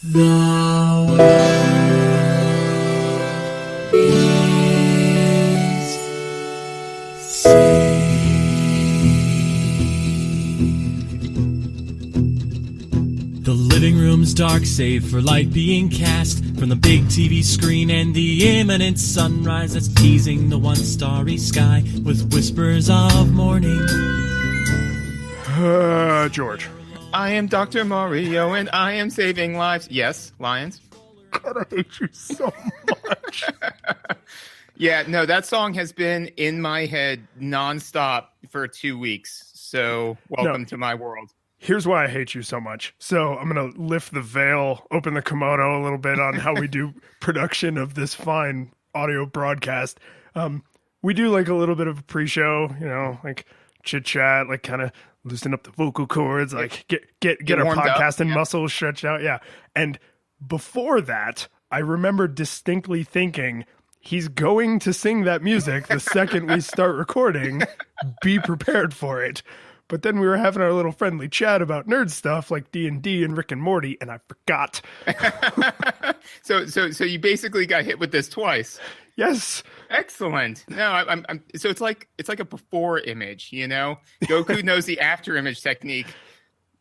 The world is saved. The living room's dark save for light being cast from the big TV screen and the imminent sunrise that's teasing the one starry sky with whispers of morning. George. I am Dr. Mario, and I am saving lives. Yes, Lions? God, I hate you so much. Yeah, no, that song has been in my head nonstop for 2 weeks. So welcome to my world. Here's why I hate you so much. So I'm going to lift the veil, open the kimono a little bit on how we do production of this fine audio broadcast. We do like a little bit of a pre-show, like chit chat, like kind of loosen up the vocal cords, like get our podcasting muscles stretched out. Yeah. And before that, I remember distinctly thinking he's going to sing that music the second we start recording. Be prepared for it. But then we were having our little friendly chat about nerd stuff like D&D and Rick and Morty, and I forgot. So you basically got hit with this twice. Yes. Excellent. No, I'm so it's like a before image, Goku knows the after image technique,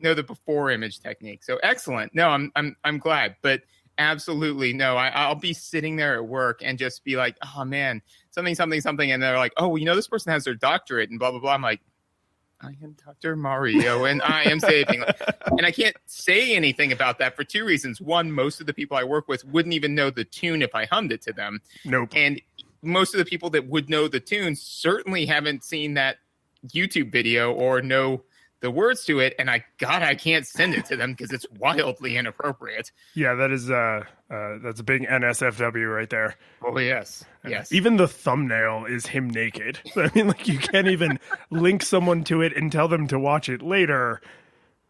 the before image technique. So excellent. No, I'm glad, but absolutely no. I'll be sitting there at work and just be like, oh man, something, and they're like, oh, well, this person has their doctorate and blah blah blah. I'm like, I am Dr. Mario, and I am saving. And I can't say anything about that for two reasons. One, most of the people I work with wouldn't even know the tune if I hummed it to them. Nope. And most of the people that would know the tune certainly haven't seen that YouTube video or know the words to it. And I can't send it to them because it's wildly inappropriate. Yeah, that is that's a big NSFW right there. Oh yes. Yes. Even the thumbnail is him naked. I mean, like, you can't even link someone to it and tell them to watch it later.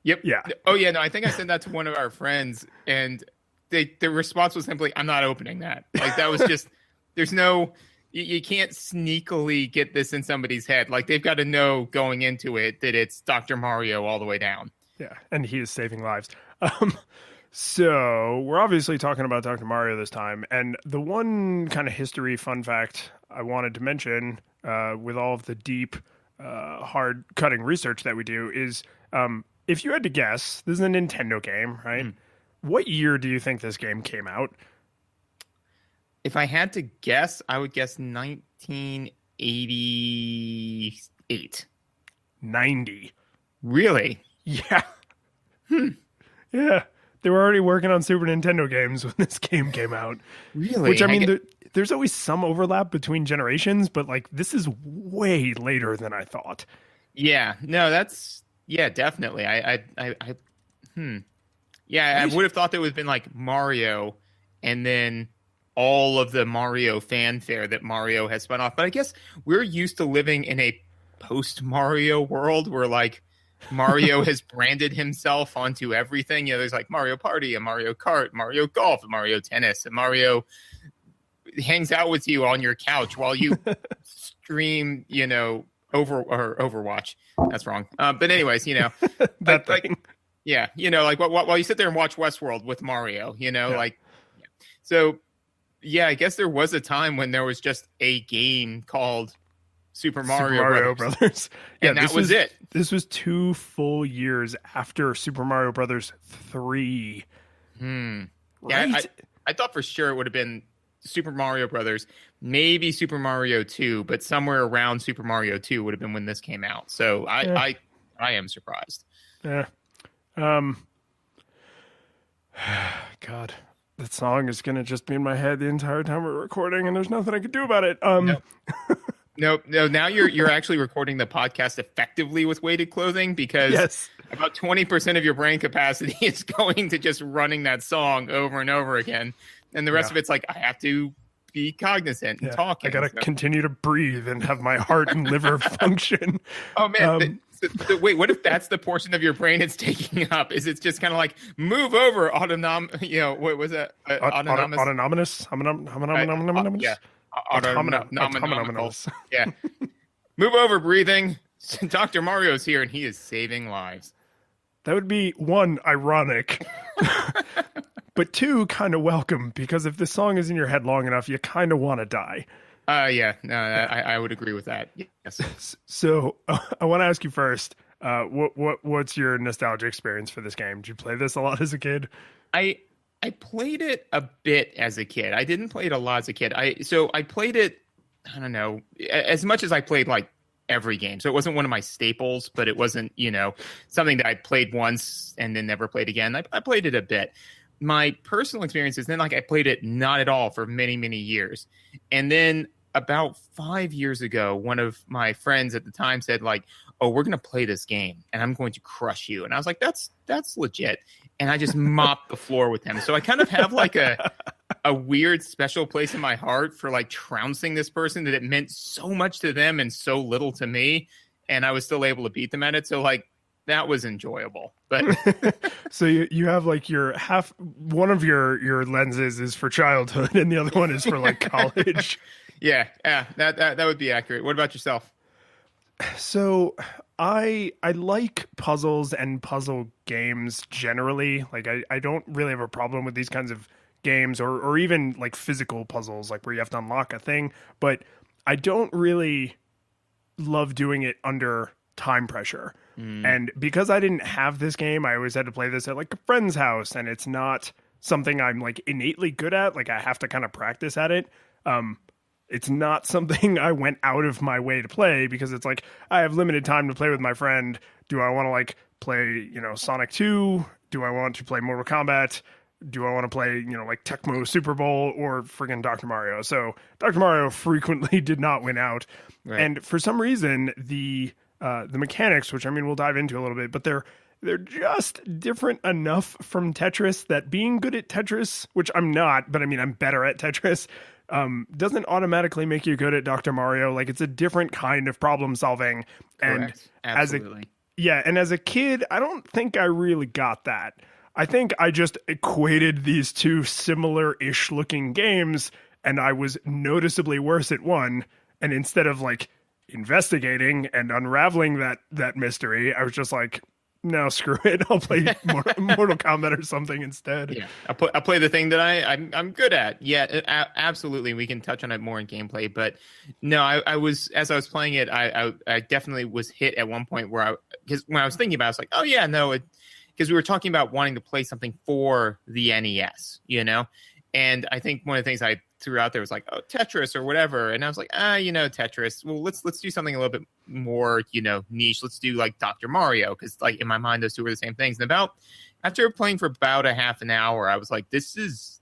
Yep. Yeah. Oh yeah. No, I think I sent that to one of our friends, and the response was simply, "I'm not opening that." Like, that was just. There's no. You can't sneakily get this in somebody's head. Like, they've got to know going into it that it's Dr. Mario all the way down. Yeah, and he is saving lives. So we're obviously talking about Dr. Mario this time. And the one kind of history fun fact I wanted to mention with all of the deep, hard cutting research that we do is if you had to guess, this is a Nintendo game, right? What year do you think this game came out? If I had to guess, I would guess 1988. 90. Really? Yeah. Yeah. They were already working on Super Nintendo games when this game came out. Really? Which, I mean, there's always some overlap between generations, but, like, this is way later than I thought. Yeah. No, that's... Yeah, definitely. Yeah, I would have thought that would have been, like, Mario, and then all of the Mario fanfare that Mario has spun off. But I guess we're used to living in a post-Mario world where, like, Mario has branded himself onto everything. There's like Mario Party and Mario Kart, Mario Golf, and Mario Tennis, and Mario hangs out with you on your couch while you stream, Overwatch. That's wrong. But anyways, that thing. Yeah, like while you sit there and watch Westworld with Mario, like, yeah. So yeah, I guess there was a time when there was just a game called Super Mario Brothers. Yeah, and that was it. This was 2 full years after Super Mario Brothers 3. Right? Yeah, I thought for sure it would have been Super Mario Brothers, maybe Super Mario 2, but somewhere around Super Mario 2 would have been when this came out. So I am surprised. Yeah. God, that song is going to just be in my head the entire time we're recording, and there's nothing I can do about it. No. Now you're actually recording the podcast effectively with weighted clothing, because about 20% of your brain capacity is going to just running that song over and over again. And the rest of it's like, I have to be cognizant and talking. I got to continue to breathe and have my heart and liver function. Oh, man. Wait, what if that's the portion of your brain it's taking up? Is it just kind of like, move over, what was that? Autonomous? Yeah. Autonomous. Yeah. Move over, breathing. Dr. Mario's here, and he is saving lives. That would be, one, ironic. but two, kind of welcome, because if the song is in your head long enough, you kind of want to die. Yeah, no, I would agree with that. Yes. So I want to ask you first, what's your nostalgia experience for this game? Did you play this a lot as a kid? I played it a bit as a kid. I didn't play it a lot as a kid. I played it, I don't know, as much as I played like every game. So it wasn't one of my staples, but it wasn't, something that I played once and then never played again. I played it a bit. My personal experience is then like I played it not at all for many, many years. And then about 5 years ago, one of my friends at the time said like, oh, we're going to play this game and I'm going to crush you. And I was like, that's legit. And I just mopped the floor with him. So I kind of have like a weird special place in my heart for like trouncing this person that it meant so much to them and so little to me. And I was still able to beat them at it. So like that was enjoyable. But so you have like one of your lenses is for childhood and the other one is for like college. Yeah, that would be accurate. What about yourself? So I like puzzles and puzzle games generally. Like I don't really have a problem with these kinds of games or even like physical puzzles, like where you have to unlock a thing. But I don't really love doing it under time pressure. And because I didn't have this game, I always had to play this at like a friend's house, and it's not something I'm like innately good at. Like I have to kind of practice at it. It's not something I went out of my way to play because it's like I have limited time to play with my friend. Do I want to like play, Sonic 2? Do I want to play Mortal Kombat? Do I want to play, like Tecmo Super Bowl or friggin' Dr. Mario? So Dr. Mario frequently did not win out. Right. And for some reason, the mechanics, which I mean, we'll dive into a little bit, but they're just different enough from Tetris that being good at Tetris, which I'm not, but I mean, I'm better at Tetris, doesn't automatically make you good at Dr. Mario. Like it's a different kind of problem solving. Correct. And absolutely. And as a kid, I don't think I really got that. I think I just equated these two similar-ish looking games, and I was noticeably worse at one. And instead of like investigating and unraveling that mystery, I was just like, no, screw it. I'll play Mortal Kombat or something instead. Yeah, I'll play the thing that I'm good at. Yeah, absolutely. We can touch on it more in gameplay, but no, I was, as I was playing it, I definitely was hit at one point where because when I was thinking about it, I was like, oh yeah, no, because we were talking about wanting to play something for the NES, and I think one of the things I threw out there was like, oh, Tetris or whatever. And I was like, Tetris. Well, let's do something a little bit more, niche. Let's do like Dr. Mario. Cause like in my mind, those two were the same things. And after playing for about a half an hour, I was like, these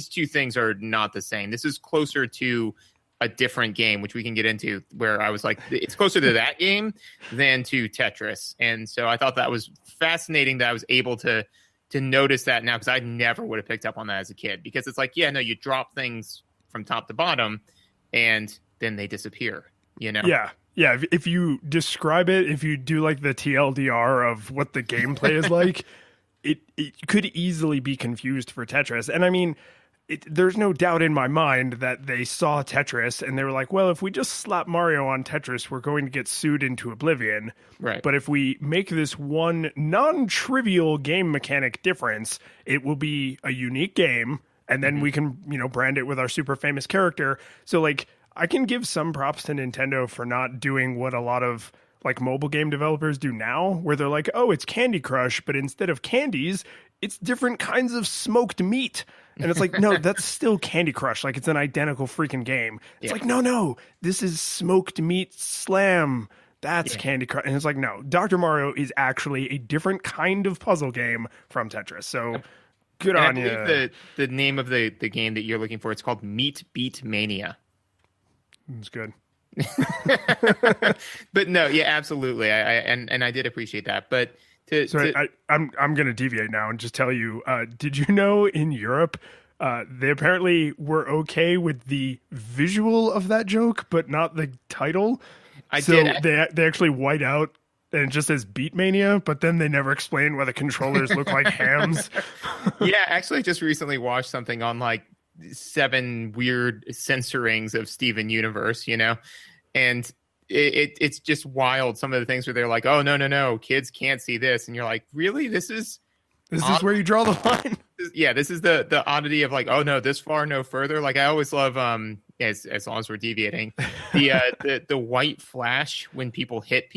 two things are not the same. This is closer to a different game, which we can get into, where I was like, it's closer to that game than to Tetris. And so I thought that was fascinating that I was able to notice that now, because I never would have picked up on that as a kid, because it's like, yeah, no, you drop things from top to bottom and then they disappear, Yeah. If you describe it, if you do like the TLDR of what the gameplay is like, it could easily be confused for Tetris. And I mean, there's no doubt in my mind that they saw Tetris and they were like, well, if we just slap Mario on Tetris, we're going to get sued into oblivion. Right. But if we make this one non-trivial game mechanic difference, it will be a unique game. And then we can, brand it with our super famous character. So like, I can give some props to Nintendo for not doing what a lot of like mobile game developers do now, where they're like, oh, it's Candy Crush, but instead of candies, it's different kinds of smoked meat. And it's like, no, that's still Candy Crush. Like, it's an identical freaking game. It's like, no, this is smoked meat slam. That's Candy Crush. And it's like, no, Dr. Mario is actually a different kind of puzzle game from Tetris. So good on you. I believe the name of the game that you're looking for, it's called Meat Beat Mania. It's good. But no, yeah, absolutely. I did appreciate that. But I'm going to deviate now and just tell you, did you know in Europe, they apparently were okay with the visual of that joke, but not the title? They actually white out and it just says Beat Mania, but then they never explain why the controllers look like hams. Yeah, actually just recently watched something on like 7 weird censorings of Steven Universe, and it's just wild. Some of the things where they're like, oh, no, kids can't see this. And you're like, really? This is where you draw the line? This this is the oddity of like, oh no, this far, no further. Like I always love as long as we're deviating, the white flash when people hit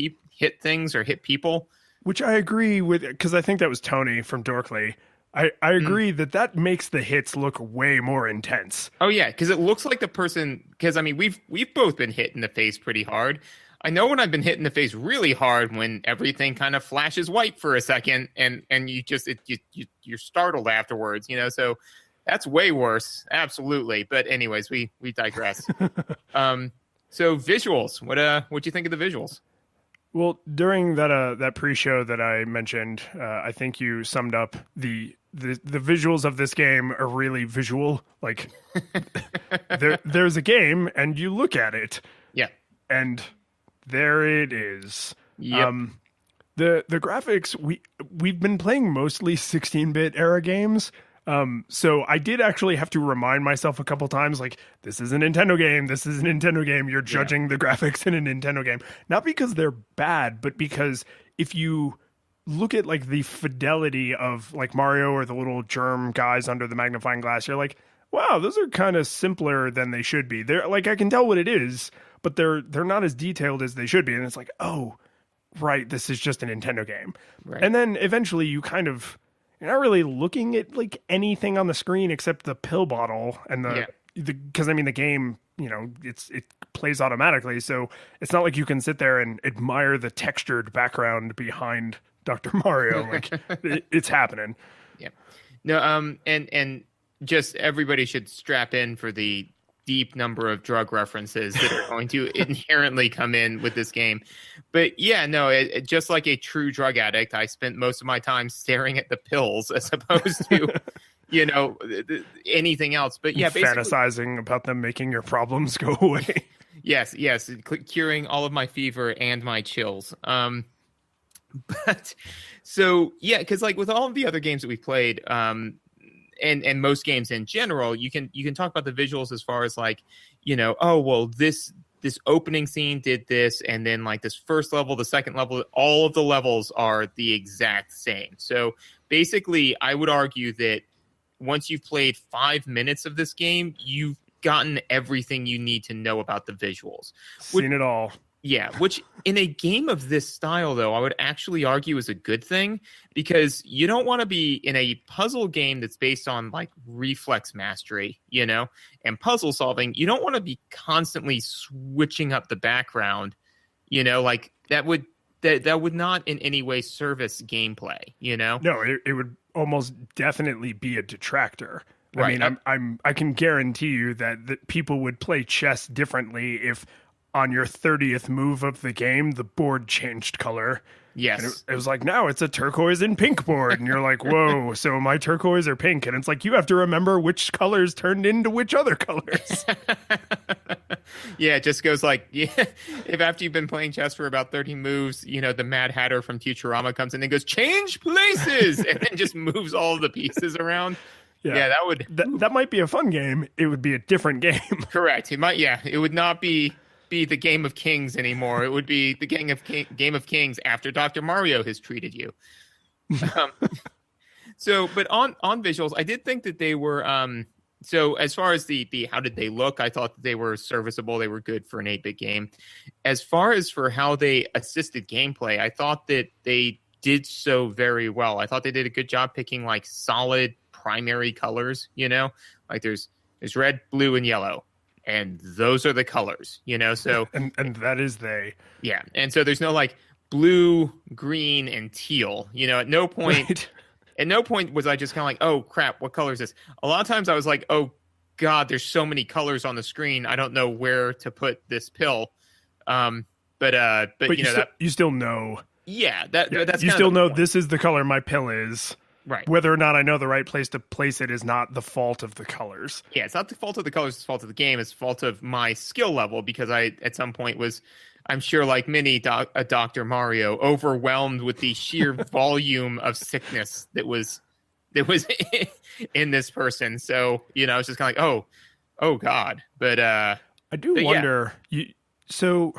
things or hit people. Which I agree with, because I think that was Tony from Dorkly. I agree that makes the hits look way more intense. Oh yeah, because it looks like the person. Because I mean, we've both been hit in the face pretty hard. I know when I've been hit in the face really hard when everything kind of flashes white for a second, and you just you're startled afterwards. So that's way worse. Absolutely. But anyways, we digress. So visuals. What'd you think of the visuals? Well, during that pre-show that I mentioned, I think you summed up the visuals of this game are really visual. Like there's a game and you look at it. Yeah. And there it is. Yep. The graphics, we've been playing mostly 16-bit era games. So I did actually have to remind myself a couple times, like, this is a Nintendo game. This is a Nintendo game. You're judging the graphics in a Nintendo game. Not because they're bad, but because if you look at like the fidelity of like Mario or the little germ guys under the magnifying glass, you're like, wow, those are kind of simpler than they should be. They're like, I can tell what it is, but they're not as detailed as they should be. And it's like, oh, right, this is just a Nintendo game. Right. And then eventually you're not really looking at like anything on the screen except the pill bottle and because I mean the game, it plays automatically, so it's not like you can sit there and admire the textured background behind Dr. Mario. Like it's happening. Yeah. No. And just everybody should strap in for the deep number of drug references that are going to inherently come in with this game. But yeah, no, just like a true drug addict, I spent most of my time staring at the pills as opposed to, anything else. But yeah, basically, fantasizing about them making your problems go away. Yes, curing all of my fever and my chills. But so yeah, because like with all of the other games that we've played, and most games in general, you can talk about the visuals as far as like, oh well, this opening scene did this, and then like this first level, the second level, all of the levels are the exact same. So basically, I would argue that once you've played 5 minutes of this game, you've gotten everything you need to know about the visuals. Seen it all. Yeah, which in a game of this style, though, I would actually argue is a good thing, because you don't want to be in a puzzle game that's based on like reflex mastery, and puzzle solving. You don't want to be constantly switching up the background, like that would not in any way service gameplay, No, it would almost definitely be a detractor. Right. I mean, I can guarantee you that people would play chess differently if on your 30th move of the game, the board changed color. Yes. And it was like, now it's a turquoise and pink board. And you're like, whoa, so my turquoise are pink. And it's like, you have to remember which colors turned into which other colors. Yeah, it just goes like, if after you've been playing chess for about 30 moves, the Mad Hatter from Futurama comes in and goes, change places, and then just moves all of the pieces around. Yeah, that might be a fun game. It would be a different game. Correct. It would not be the Game of Kings anymore. It would be the Game of Kings after Dr. Mario has treated you. But on visuals, I did think that they were so as far as the how did they look, I thought that they were serviceable. They were good for an 8-bit game. As far as for how they assisted gameplay, I thought that they did so very well. I thought they did a good job picking like solid primary colors, like there's red, blue, and yellow. And those are the colors, so and that is they. Yeah. And so there's no like blue, green, and teal. At no point was I just kind of like, oh crap, what color is this? A lot of times I was like, oh God, there's so many colors on the screen. I don't know where to put this pill. But you still know. Yeah, that's you still know this is the color my pill is. Right. Whether or not I know the right place to place it is not the fault of the colors. Yeah, it's not the fault of the colors, it's the fault of the game. It's the fault of my skill level, because I, at some point, was, I'm sure like many Dr. Mario, overwhelmed with the sheer volume of sickness that was in this person. So, it's just kind of like, oh God. But I do wonder, so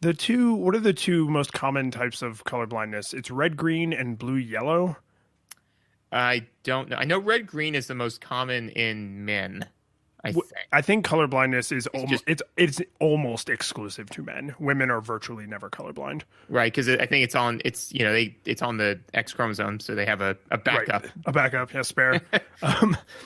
what are the two most common types of color blindness? It's red, green, and blue, yellow? I don't know. I know red green is the most common in men. I think colorblindness is it's almost exclusive to men. Women are virtually never colorblind. Right, because I think it's on the X chromosome, so they have a backup. Right. A backup, yeah, spare.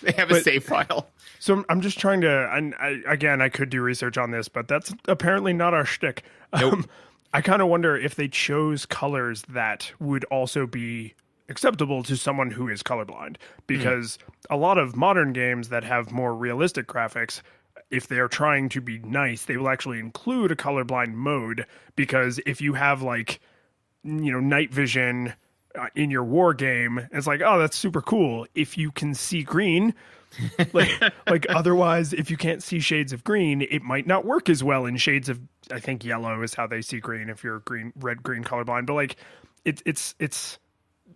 They have a save file. So I'm just trying to, and I could do research on this, but that's apparently not our shtick. Nope. I kind of wonder if they chose colors that would also be acceptable to someone who is colorblind, because a lot of modern games that have more realistic graphics, if they're trying to be nice, they will actually include a colorblind mode, because if you have like, night vision in your war game, it's like, oh, that's super cool if you can see green. like otherwise, if you can't see shades of green, it might not work as well in shades of, I think yellow is how they see green if you're red green colorblind. But like it's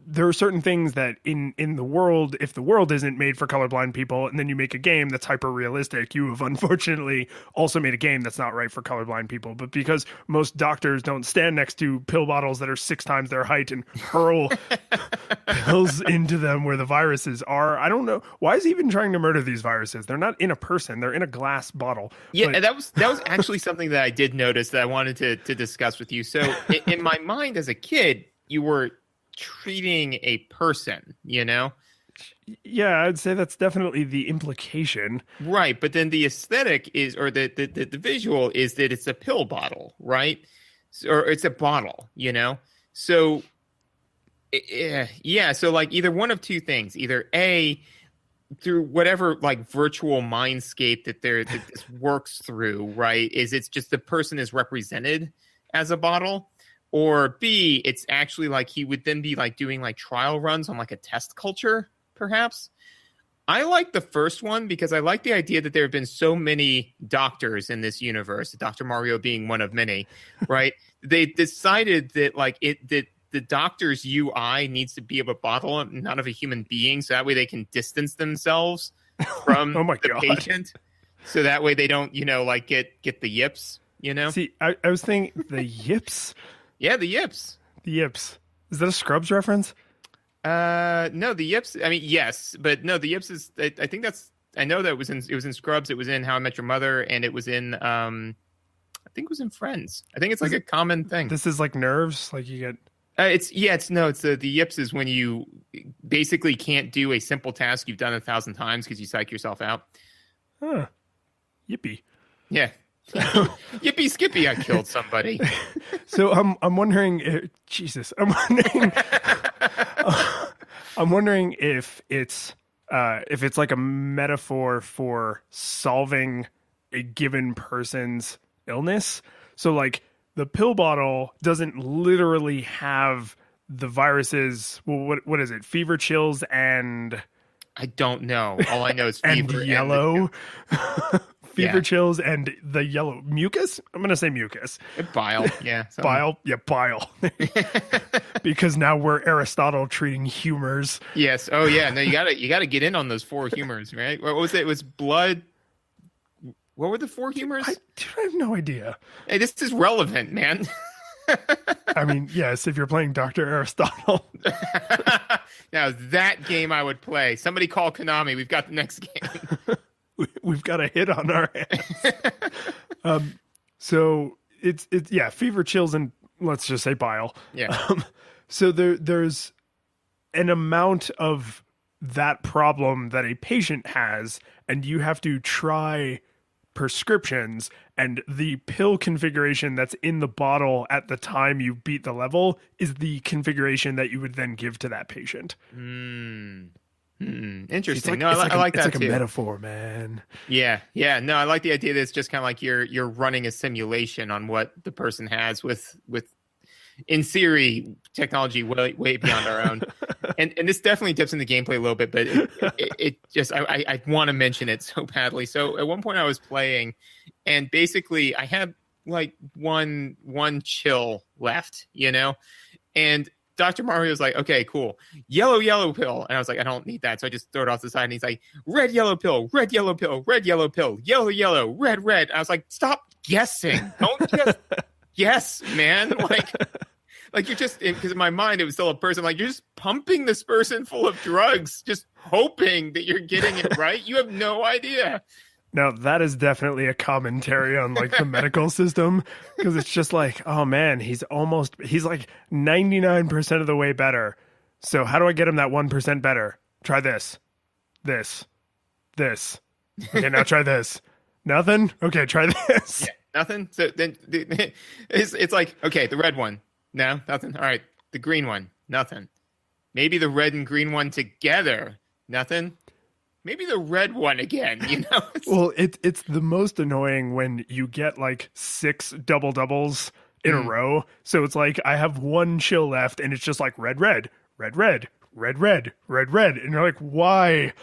there are certain things that in the world, if the world isn't made for colorblind people, and then you make a game that's hyper realistic, you have unfortunately also made a game that's not right for colorblind people. But because most doctors don't stand next to pill bottles that are 6 times their height and hurl pills into them where the viruses are, I don't know. Why is he even trying to murder these viruses? They're not in a person. They're in a glass bottle. Yeah, but that was actually something that I did notice that I wanted to discuss with you. So in my mind as a kid, you were treating a person, Yeah, I'd say that's definitely the implication. Right, but then the aesthetic is, or the visual is that it's a pill bottle, right? Or it's a bottle, So, yeah, so like either one of two things. Either A, through whatever like virtual mindscape that this works through, right, is it's just the person is represented as a bottle. Or B, it's actually like he would then be like doing like trial runs on like a test culture, perhaps. I like the first one because I like the idea that there have been so many doctors in this universe, Dr. Mario being one of many, right? They decided that that the doctor's UI needs to be of a bottle and not of a human being, so that way they can distance themselves from the patient. So that way they don't, get the yips, See, I was thinking the yips. Yeah, the yips. The yips. Is that a Scrubs reference? No, the yips. I mean, yes, but no, the yips is. I think that's. I know that it was in Scrubs. It was in How I Met Your Mother, and it was in. I think it was in Friends. I think it's like a common thing. This is like nerves, like you get. It's the yips is when you basically can't do a simple task you've done 1,000 times because you psych yourself out. Huh. Yippee. Yeah. Yippee skippy! I killed somebody. So I'm wondering. Jesus, I'm wondering. I'm wondering if it's like a metaphor for solving a given person's illness. So like the pill bottle doesn't literally have the viruses. Well, what is it? Fever, chills, and I don't know. All I know is fever and yellow. Fever, chills, and the yellow mucus. I'm gonna say mucus. Bile, yeah. Bile, yeah, bile. Because now we're Aristotle treating humors. Yes. Oh yeah. No, you gotta get in on those 4 humors, right? What was it? It was blood. What were the 4 humors? I have no idea. Hey, this is relevant, man. I mean, yes, if you're playing Dr. Aristotle. Now that game I would play. Somebody call Konami. We've got the next game. We've got a hit on our hands. So it's fever, chills, and let's just say bile. Yeah. So there's an amount of that problem that a patient has, and you have to try prescriptions, and the pill configuration that's in the bottle at the time you beat the level is the configuration that you would then give to that patient. Interesting. I like that too. It's like a metaphor, man. Yeah. No, I like the idea that it's just kind of like you're running a simulation on what the person has with in theory technology way beyond our own. and this definitely dips in the gameplay a little bit, but it just I want to mention it so badly. So at one point I was playing, and basically I had like one chill left, and Dr. Mario's like, okay, cool. Yellow pill. And I was like, I don't need that. So I just throw it off the side. And he's like, red, yellow pill, red, yellow pill, red, yellow pill, yellow, red. I was like, stop guessing. Don't just guess, man. like you're just, because in my mind it was still a person. Like you're just pumping this person full of drugs, just hoping that you're getting it right. You have no idea. Now, that is definitely a commentary on like the medical system, because it's just like, oh man, he's like 99% of the way better. So how do I get him that 1% better? Try this. Okay, now try this. Nothing? Okay, try this. Yeah, nothing. So then it's like, okay, the red one. No, nothing. All right, the green one. Nothing. Maybe the red and green one together. Nothing. Maybe the red one again, you know? Well, it's the most annoying when you get like 6 double doubles in a row. So it's like I have 1 chill left and it's just like red, red, red, red, red, red, red, red. And you're like, why?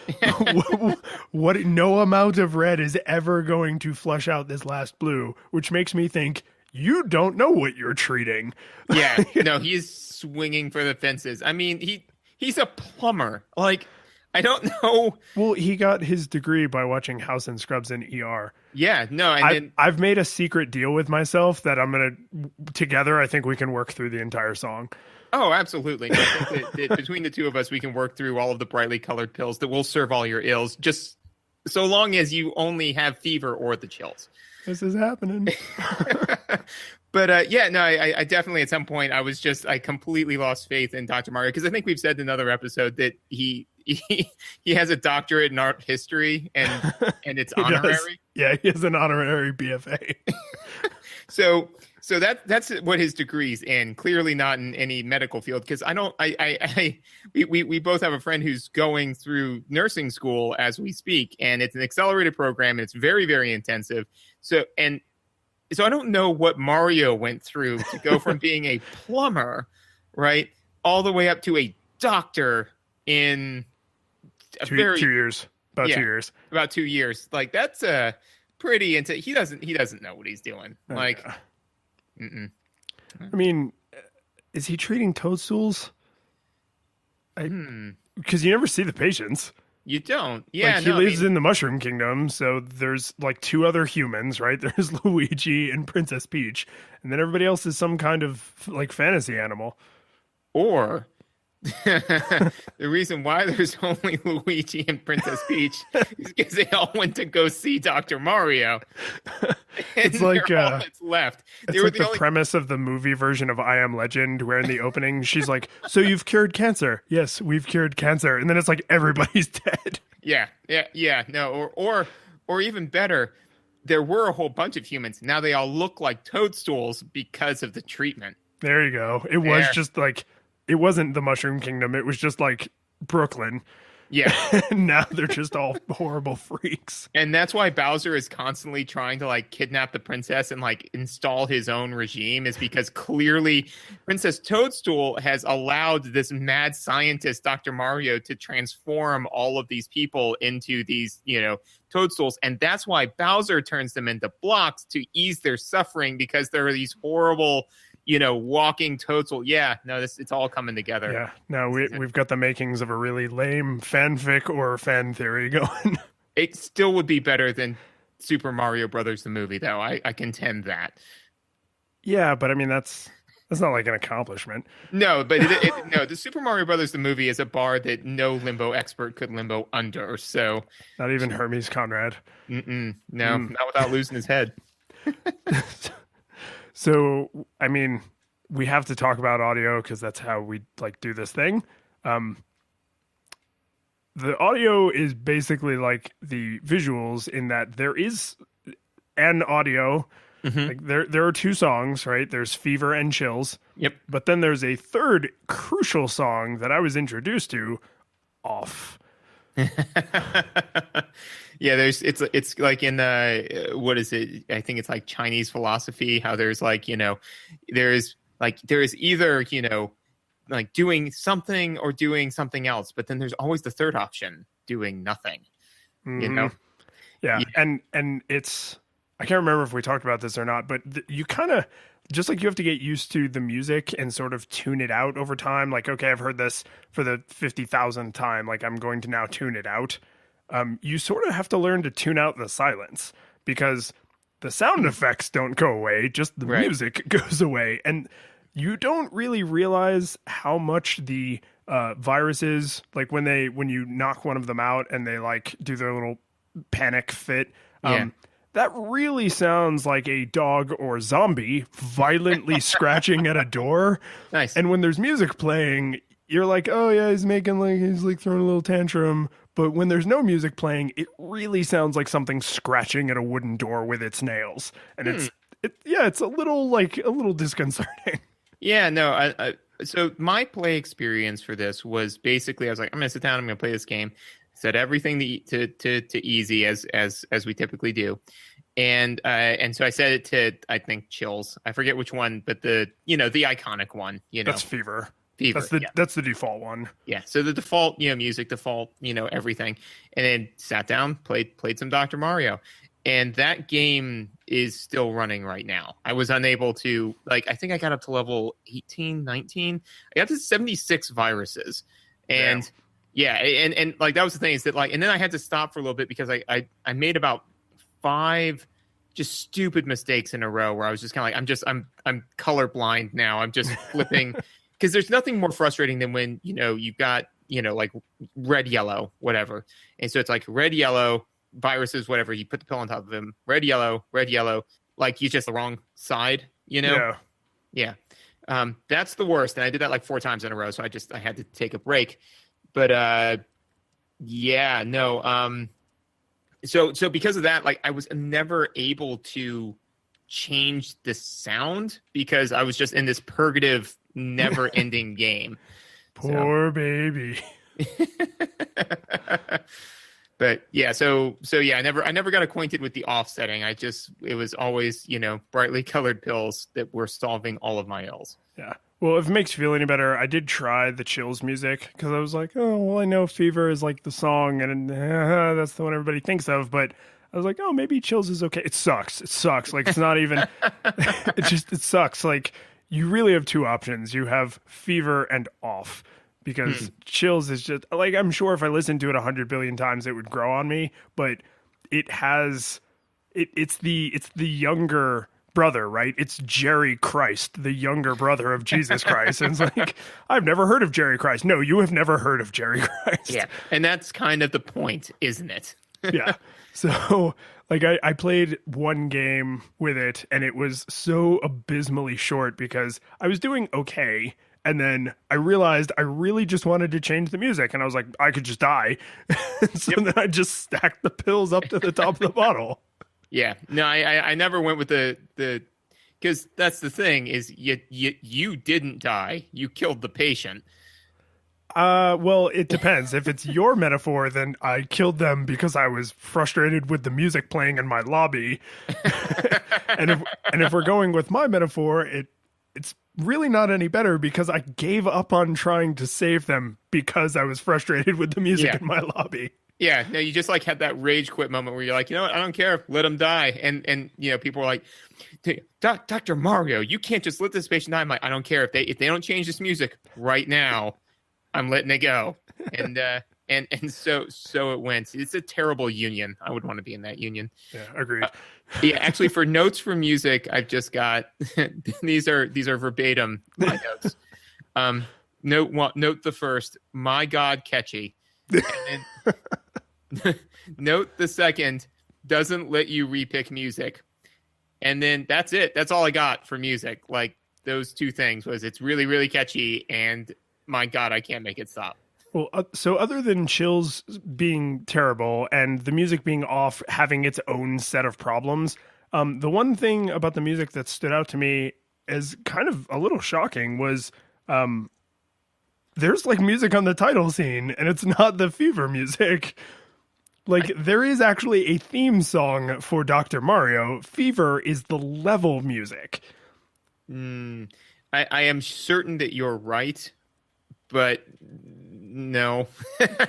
what? No amount of red is ever going to flush out this last blue, which makes me think you don't know what you're treating. Yeah, no, he's swinging for the fences. I mean, he's a plumber. Like, I don't know. Well, he got his degree by watching House and Scrubs and ER. Yeah, no, I've made a secret deal with myself that together, I think we can work through the entire song. Oh, absolutely. I think that between the two of us, we can work through all of the brightly colored pills that will serve all your ills, just so long as you only have fever or the chills. This is happening. But yeah, no, I definitely at some point I completely lost faith in Dr. Mario, because I think we've said in another episode that he has a doctorate in art history and it's honorary. Does. Yeah, he has an honorary BFA. So that's what his degree's in. Clearly not in any medical field, because we both have a friend who's going through nursing school as we speak, and it's an accelerated program and it's very, very intensive. So I don't know what Mario went through to go from being a plumber, right, all the way up to a doctor in two years. About 2 years. About 2 years. Like, that's a pretty intense. He doesn't know what he's doing. Like, I mean, is he treating toadstools? Because you never see the patients. You don't. Yeah, like, he lives in the Mushroom Kingdom, so there's like 2 other humans, right? There's Luigi and Princess Peach, and then everybody else is some kind of like fantasy animal. Or the reason why there's only Luigi and Princess Peach is because they all went to go see Dr. Mario. It's like all that's left. It's like the premise of the movie version of I Am Legend, where in the opening she's like, "So you've cured cancer?" "Yes, we've cured cancer." And then it's like everybody's dead. Yeah. No, or even better, there were a whole bunch of humans. Now they all look like toadstools because of the treatment. There you go. It was just like, it wasn't the Mushroom Kingdom. It was just like Brooklyn. Yeah. And now they're just all horrible freaks. And that's why Bowser is constantly trying to like kidnap the princess and like install his own regime, is because clearly Princess Toadstool has allowed this mad scientist, Dr. Mario, to transform all of these people into these, toadstools. And that's why Bowser turns them into blocks to ease their suffering, because there are these horrible, walking toadstool. Yeah, no, it's all coming together. Yeah, no, we've got the makings of a really lame fanfic or fan theory going. It still would be better than Super Mario Brothers the movie, though. I contend that. Yeah, but I mean that's not like an accomplishment. No, but no, the Super Mario Brothers the movie is a bar that no limbo expert could limbo under. So not even Hermes Conrad. No, not without losing his head. So, I mean, we have to talk about audio because that's how we do this thing. The audio is basically like the visuals, in that there is an audio. Mm-hmm. Like there are 2 songs, right? There's Fever and Chills. Yep. But then there's a third crucial song that I was introduced to, Off. Yeah, it's like in what is it? I think it's like Chinese philosophy, how there's like, there is either, like doing something or doing something else, but then there's always the third option, doing nothing. Mm-hmm. Yeah. And it's, I can't remember if we talked about this or not, but you kind of, just like you have to get used to the music and sort of tune it out over time. Like, okay, I've heard this for the 50,000th time. Like, I'm going to now tune it out. You sort of have to learn to tune out the silence, because the sound effects don't go away. Just the music goes away. And you don't really realize how much the viruses, like when you knock one of them out and they like do their little panic fit. Yeah. That really sounds like a dog or zombie violently scratching at a door. Nice. And when there's music playing, you're like, oh yeah, he's like throwing a little tantrum. But when there's no music playing, it really sounds like something scratching at a wooden door with its nails. And it's a little disconcerting. Yeah, no. So my play experience for this was basically, I was like, I'm gonna sit down, I'm gonna play this game. Set everything to easy as we typically do, and so I set it to, I think, chills. I forget which one, but the iconic one. That's Fever. Fever. That's the default one. Yeah. So the default music, default everything, and then sat down, played some Dr. Mario, and that game is still running right now. I was unable to, I think I got up to level 18, 19. I got to 76 viruses, and. Damn. Yeah, and that was the thing, is that and then I had to stop for a little bit because I made about 5 just stupid mistakes in a row where I was just kind of I'm colorblind now. I'm just flipping, because there's nothing more frustrating than when you've got red, yellow, whatever, and so it's like red, yellow viruses, whatever. You put the pill on top of them, red, yellow, you just the wrong side, Yeah. That's the worst, and I did that 4 times in a row, so I had to take a break. But so because of that, I was never able to change the sound because I was just in this purgative, never-ending game. Poor baby. But yeah, so yeah, I never got acquainted with the offsetting. It was always brightly colored pills that were solving all of my ills. Yeah. Well, if it makes you feel any better, I did try the Chills music because I was like, oh, well, I know Fever is the song and that's the one everybody thinks of. But I was like, oh, maybe Chills is okay. It sucks. It's not even, it sucks. You really have 2 options. You have Fever and Off, because Chills is just I'm sure if I listened to it 100 billion times, it would grow on me. But it has, it's the younger brother, right? It's Jerry Christ, the younger brother of Jesus Christ. And it's I've never heard of Jerry Christ. No, you have never heard of Jerry Christ. Yeah. And that's kind of the point, isn't it? Yeah. So I played one game with it and it was so abysmally short because I was doing okay. And then I realized I really just wanted to change the music. And I was like, I could just die. So then I just stacked the pills up to the top of the bottle. Yeah, no, I never went with the because that's the thing, is you didn't die, you killed the patient. Well, it depends. If it's your metaphor, then I killed them because I was frustrated with the music playing in my lobby. and if we're going with my metaphor, it's really not any better because I gave up on trying to save them because I was frustrated with the music in my lobby. Yeah, no, you just had that rage quit moment where you're like, you know what, I don't care, let him die. And people are like, Dr. Mario, you can't just let this patient die. I'm like, I don't care, if they don't change this music right now, I'm letting it go. And so it went. It's a terrible union. I would want to be in that union. Yeah, agreed. Yeah, actually, for notes for music, I've just got these are verbatim my notes. Note the first, my God, catchy. And then note the second, doesn't let you repick music. And then that's it. That's all I got for music. Those 2 things was, it's really, really catchy, and my God, I can't make it stop. Well, so other than Chills being terrible and the music being off, having its own set of problems, the one thing about the music that stood out to me as kind of a little shocking was there's music on the title scene, and it's not the Fever music. There is actually a theme song for Dr. Mario. Fever is the level music. I am certain that you're right, but no.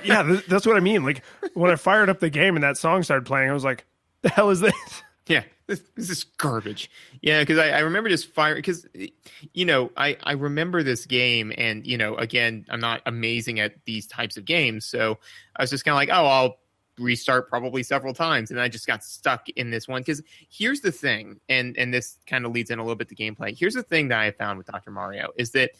Yeah, that's what I mean. When I fired up the game and that song started playing, I was like, the hell is this? Yeah, this is garbage. Yeah, because I remember just firing, because, I remember this game, and, again, I'm not amazing at these types of games, so I was just kind of like, oh, restart probably several times, and I just got stuck in this one. Because here's the thing, and this kind of leads in a little bit to gameplay. Here's the thing that I found with Dr. Mario is that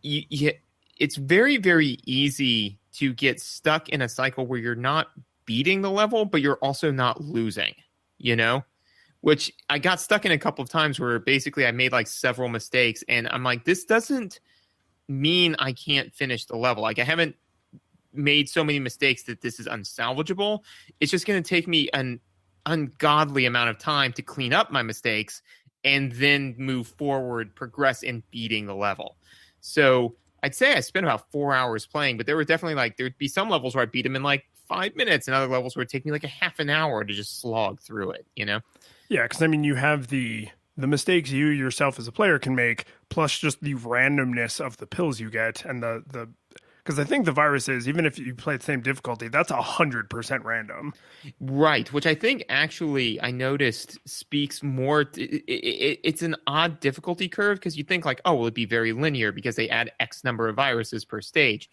it's very, very easy to get stuck in a cycle where you're not beating the level, but you're also not losing, which I got stuck in a couple of times where basically I made like several mistakes, and I'm like, this doesn't mean I can't finish the level. Like, I haven't made so many mistakes that this is unsalvageable. It's just going to take me an ungodly amount of time to clean up my mistakes and then move forward, progress in beating the level. So I'd say I spent about 4 hours playing, but there were definitely there'd be some levels where I beat them in like 5 minutes, and other levels where it'd take me like a half an hour to just slog through it, Yeah, because I mean, you have the mistakes you yourself as a player can make, plus just the randomness of the pills you get, and the because I think the virus is, even if you play the same difficulty, that's 100% random. Right, which I think actually I noticed speaks more. It's an odd difficulty curve because you think like, oh, well, it'd be very linear because they add X number of viruses per stage.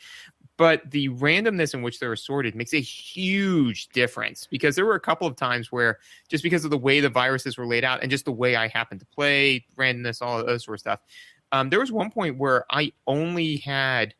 But the randomness in which they're assorted makes a huge difference, because there were a couple of times where, just because of the way the viruses were laid out and just the way I happened to play, randomness, all of those sort of stuff, there was one point where I only had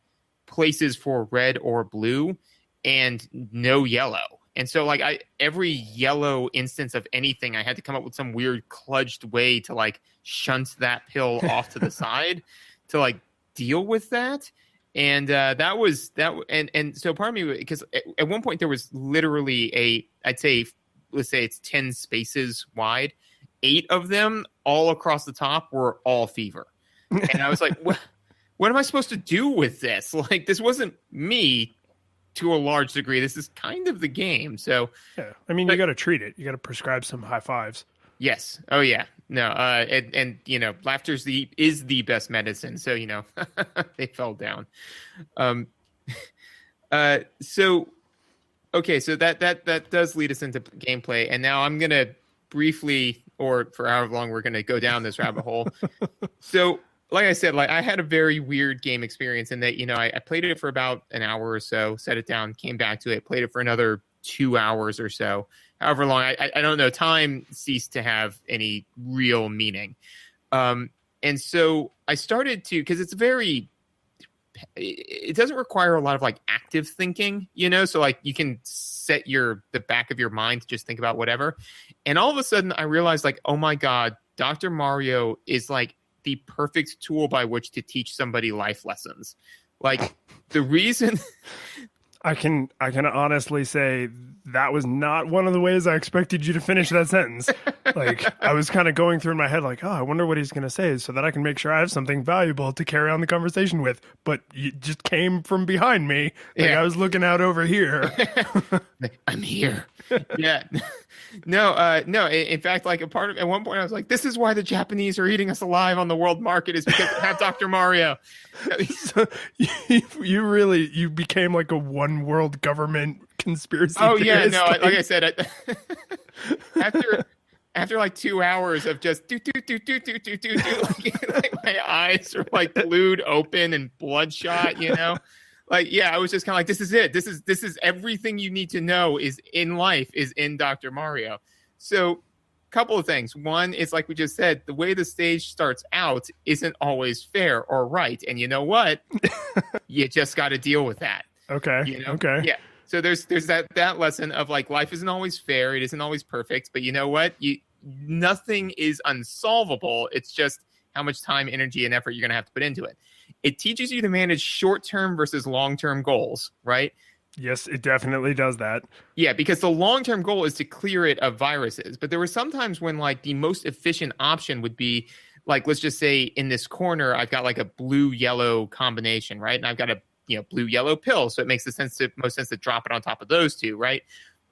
places for red or blue and no yellow. And so like every yellow instance of anything, I had to come up with some weird kludged way to like shunt that pill off to the side to like deal with that. And that was that. And so part of me, because at one point there was literally I'd say, let's say it's 10 spaces wide. 8 of them all across the top were all fever. And I was like, what am I supposed to do with this? Like, this wasn't me to a large degree. This is kind of the game. So, yeah, I mean, you got to treat it. You got to prescribe some high fives. Yes. Oh, yeah. No. And laughter is the best medicine. So, they fell down. So, okay. So that does lead us into gameplay. And now I'm going to briefly, or for however long we're going to go down this rabbit hole. So, like I said, I had a very weird game experience in that, I played it for about an hour or so, set it down, came back to it, played it for another 2 hours or so, however long. I don't know. Time ceased to have any real meaning. And so I started to, because it doesn't require a lot of active thinking, so you can set the back of your mind to just think about whatever. And all of a sudden I realized oh my God, Dr. Mario is the perfect tool by which to teach somebody life lessons. The reason I can honestly say that was not one of the ways I expected you to finish that sentence. I was kind of going through in my head, I wonder what he's going to say so that I can make sure I have something valuable to carry on the conversation with. But you just came from behind me. Yeah. I was looking out over here. I'm here. Yeah. No. In fact, at one point I was like, this is why the Japanese are eating us alive on the world market, is because they have Dr. Mario. So you became a one world government conspiracy theorist. Yeah, no, like I said, after 2 hours of just do my eyes are glued open and bloodshot, I was just kind of this is it. This is everything you need to know is in life is in Dr. Mario. So, couple of things. One is, like we just said, the way the stage starts out isn't always fair or right, and you know what? You just got to deal with that. Okay. Okay. Yeah. So there's that lesson of life isn't always fair. It isn't always perfect, but you know what? Nothing is unsolvable. It's just how much time, energy, and effort you're going to have to put into it. It teaches you to manage short-term versus long-term goals, right? Yes, it definitely does that. Yeah, because the long-term goal is to clear it of viruses. But there were some times when the most efficient option would be let's just say in this corner, I've got a blue-yellow combination, right? And I've got a blue-yellow pill. So it makes most sense to drop it on top of those two, right?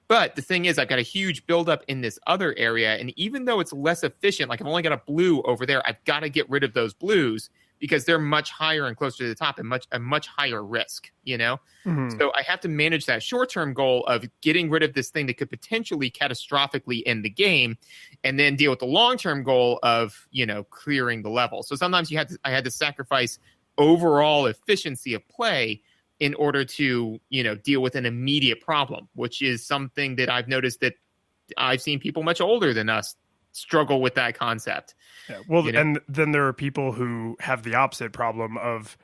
But the thing is, I've got a huge buildup in this other area. And even though it's less efficient, I've only got a blue over there, I've got to get rid of those blues because they're much higher and closer to the top and a much higher risk, Mm-hmm. So I have to manage that short-term goal of getting rid of this thing that could potentially catastrophically end the game, and then deal with the long-term goal of, clearing the level. So sometimes I had to sacrifice overall efficiency of play in order to, deal with an immediate problem, which is something that I've noticed that I've seen people much older than us struggle with that concept. Yeah. Well, and then there are people who have the opposite problem of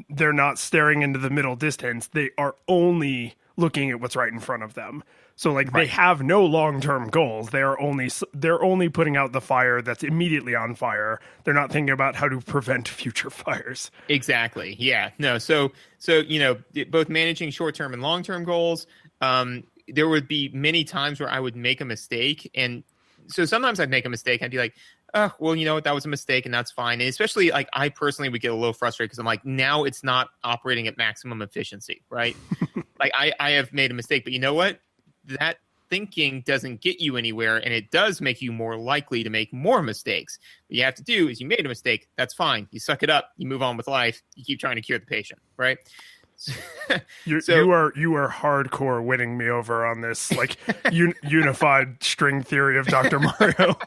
they're not staring into the middle distance. They are only looking at what's right in front of them. So like they have no long-term goals. They're only putting out the fire that's immediately on fire. They're not thinking about how to prevent future fires. Exactly. Yeah. No. So both managing short-term and long-term goals, there would be many times where I would make a mistake. And so sometimes I'd make a mistake. I'd be like, oh, well, you know what? That was a mistake and that's fine. And especially like I personally would get a little frustrated because I'm like, now it's not operating at maximum efficiency, right? Like I have made a mistake, but you know what? That thinking doesn't get you anywhere, and it does make you more likely to make more mistakes. What you have to do is you made a mistake. That's fine. You suck it up. You move on with life. You keep trying to cure the patient, right? You are hardcore winning me over on this like unified string theory of Dr. Mario.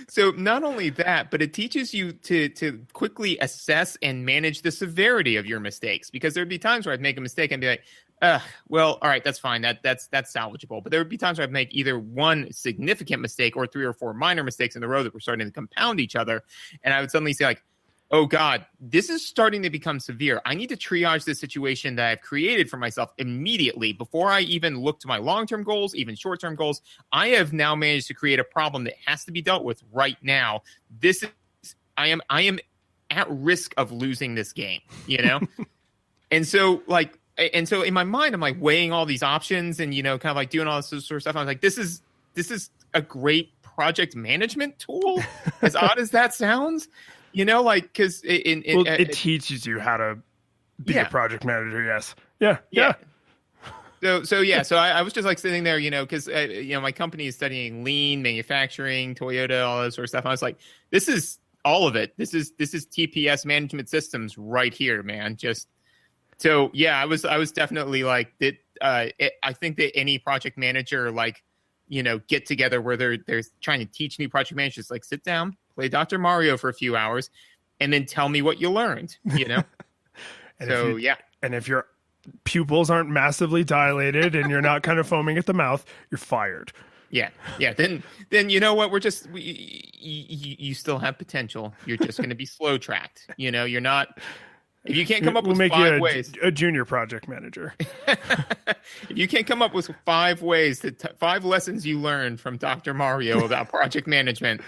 So not only that, but it teaches you to quickly assess and manage the severity of your mistakes, because there'd be times where I'd make a mistake and be like, well, all right, that's fine. That's salvageable. But there would be times where I'd make either one significant mistake or 3 or 4 minor mistakes in a row that were starting to compound each other. And I would suddenly say like, oh God, this is starting to become severe. I need to triage this situation that I've created for myself immediately before I even look to my long-term goals, even short-term goals. I have now managed to create a problem that has to be dealt with right now. I am at risk of losing this game, And so in my mind, I'm like weighing all these options and, kind of like doing all this sort of stuff. I was like, this is a great project management tool, as odd as that sounds. Because it teaches you how to be a project manager. Yes. Yeah. So I was just like sitting there, because my company is studying lean manufacturing, Toyota, all that sort of stuff. I was like, this is all of it. This is TPS management systems right here, man. I was definitely like that. I think that any project manager get together where they're trying to teach new project managers, like sit down, play Dr. Mario for a few hours, and then tell me what you learned, And if your pupils aren't massively dilated and you're not kind of foaming at the mouth, you're fired. Yeah. Then you know what? You still have potential. You're just going to be slow tracked. You're not. If you can't come up with 5 ways, a junior project manager. If you can't come up with 5 ways 5 lessons you learned from Dr. Mario about project management,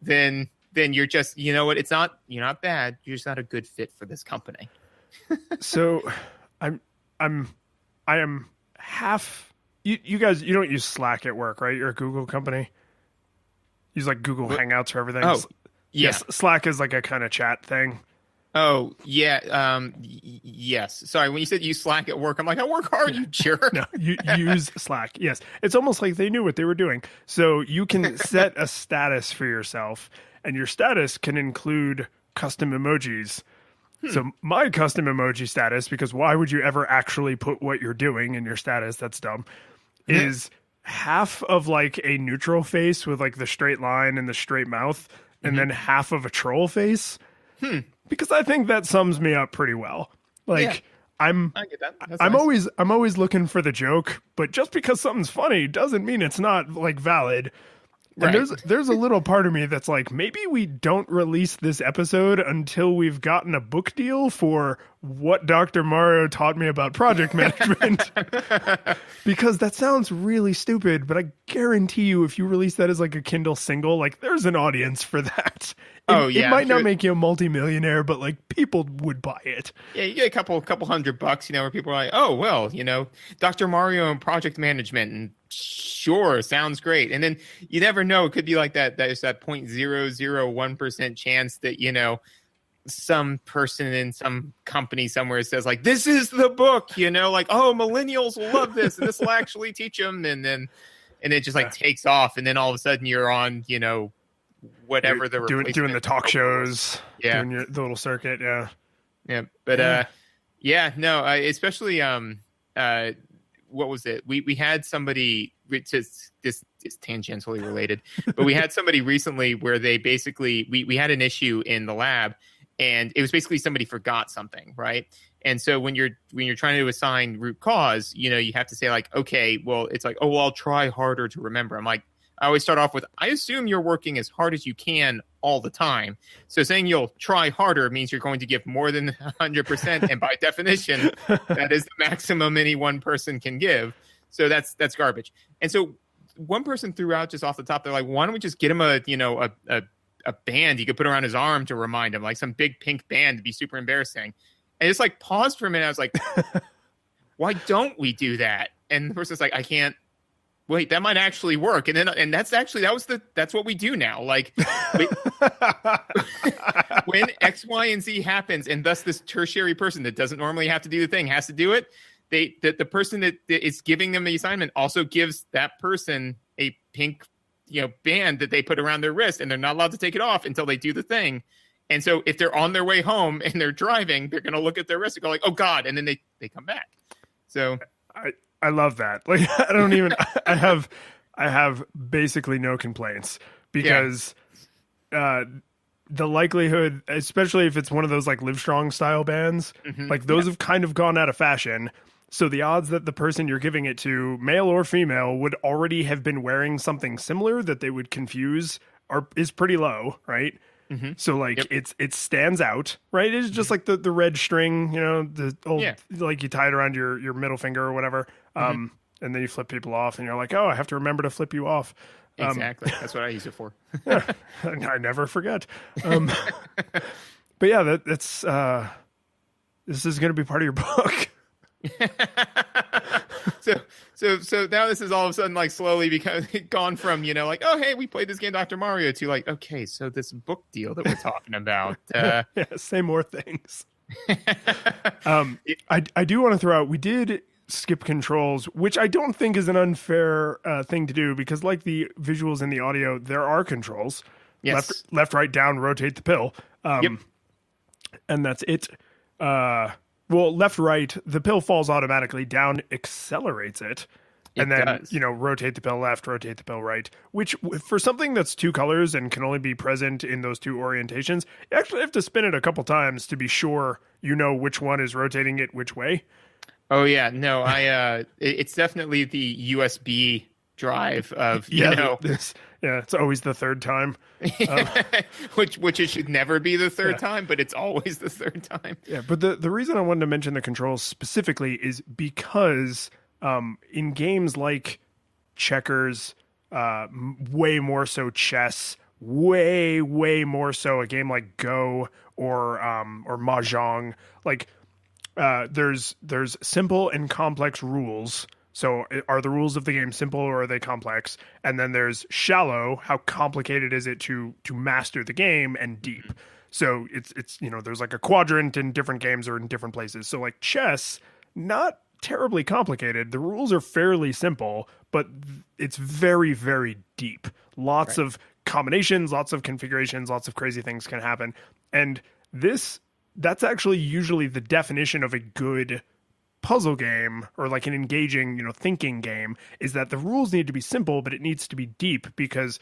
then you're just, what? You're not bad. You're just not a good fit for this company. So I am half, you guys, you don't use Slack at work, right? You're a Google company. Use like Google Hangouts for everything. Oh, yeah. Yes. Slack is like a kind of chat thing. Oh, yeah. Yes. Sorry, when you said use Slack at work, I'm like, I work hard, you jerk. No, you use Slack. Yes. It's almost like they knew what they were doing. So you can set a status for yourself, and your status can include custom emojis. So my custom emoji status, because why would you ever actually put what you're doing in your status? That's dumb. Is half of like a neutral face with like the straight line and the straight mouth, and then half of a troll face. Because I think that sums me up pretty well. Like I get that. I'm always looking for the joke, but just because something's funny doesn't mean it's not like valid. And there's a little part of me that's like, maybe we don't release this episode until we've gotten a book deal for what Dr. Mario taught me about project management. Because that sounds really stupid, but I guarantee you if you release that as like a Kindle single, like there's an audience for that. It might not make you a multimillionaire, but like people would buy it. Yeah, you get a couple $100, where people are like, oh, well, Dr. Mario and project management, and sure, sounds great. And then you never know. It could be like that. There's that 0.001% chance that, some person in some company somewhere says like, this is the book, like, oh, millennials will love this and this will actually teach them. And it just like takes off. And then all of a sudden you're on, whatever you're doing the talk shows, doing the little circuit. But especially what was it, we had somebody, this is tangentially related, but we had somebody recently where they basically we had an issue in the lab, and it was basically somebody forgot something, right? And so when you're trying to assign root cause, you have to say like, okay, well, it's like, oh, well, I'll try harder to remember. I'm like, I always start off with, I assume you're working as hard as you can all the time. So saying you'll try harder means you're going to give more than 100%. And by definition, that is the maximum any one person can give. So that's garbage. And so one person threw out just off the top, they're like, why don't we just get him a band he could put around his arm to remind him, like some big pink band to be super embarrassing. And it's like, paused for a minute. I was like, why don't we do that? And the person's like, I can't. Wait, that might actually work. And that's what we do now. Like when X, Y, and Z happens, and thus this tertiary person that doesn't normally have to do the thing has to do it. The person that is giving them the assignment also gives that person a pink, band that they put around their wrist, and they're not allowed to take it off until they do the thing. And so if they're on their way home and they're driving, they're going to look at their wrist and go like, oh God. And then they come back. So I love that. Like, I have basically no complaints because, the likelihood, especially if it's one of those like Livestrong style bands, like those have kind of gone out of fashion. So the odds that the person you're giving it to, male or female, would already have been wearing something similar that they would confuse is pretty low, right? So like it stands out, right? It's just like the red string, the old like you tie it around your middle finger or whatever, and then you flip people off, and you're like, oh, I have to remember to flip you off. Exactly, that's what I use it for. I never forget. But yeah, that's this is going to be part of your book. So now this is all of a sudden like slowly gone from like, oh hey, we played this game Dr. Mario, to like, okay, so this book deal that we're talking about. Say more things. I do want to throw out, we did skip controls, which I don't think is an unfair thing to do, because like the visuals and the audio, there are controls. Yes. Left, right, down, rotate the pill. And that's it. Well, left, right, the pill falls automatically. Down accelerates it. And then, does. Rotate the pill left, rotate the pill right, which for something that's two colors and can only be present in those two orientations, you actually have to spin it a couple times to be sure which one is rotating it which way. Oh, yeah. No, it's definitely the USB drive of, it's always the third time. Which it should never be the third time, but it's always the third time. Yeah, but the reason I wanted to mention the controls specifically is because in games like checkers, way more so chess, way more so a game like Go or Mahjong, like there's simple and complex rules. So are the rules of the game simple or are they complex? And then there's shallow, how complicated is it to master the game, and deep. So it's there's like a quadrant in different games or in different places. So like chess, not terribly complicated. The rules are fairly simple, but it's very, very deep. Lots of combinations, lots of configurations, lots of crazy things can happen. And that's actually usually the definition of a good puzzle game, or like an engaging, thinking game, is that the rules need to be simple, but it needs to be deep, because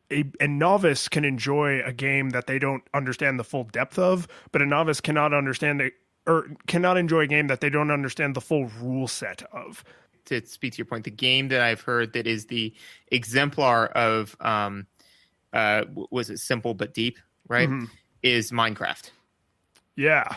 a novice can enjoy a game that they don't understand the full depth of, but a novice cannot understand it, or cannot enjoy a game that they don't understand the full rule set of. To speak to your point, the game that I've heard that is the exemplar of, was it simple but deep, right? Is Minecraft. Yeah.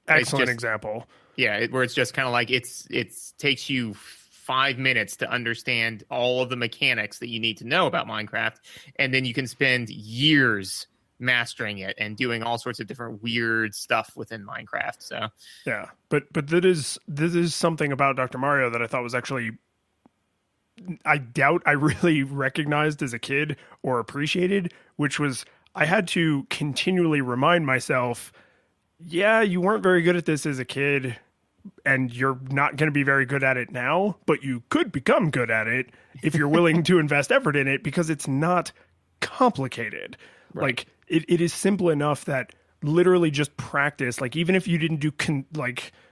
Excellent example. Yeah, where it's just kind of like it's takes you 5 minutes to understand all of the mechanics that you need to know about Minecraft, and then you can spend years mastering it and doing all sorts of different weird stuff within Minecraft. So yeah, but this is something about Dr. Mario that I thought was actually, I doubt I really recognized as a kid or appreciated, which was I had to continually remind myself, yeah, you weren't very good at this as a kid, and you're not going to be very good at it now, but you could become good at it if you're willing to invest effort in it, because it's not complicated. Right. Like it is simple enough that literally just practice. Like even if you didn't do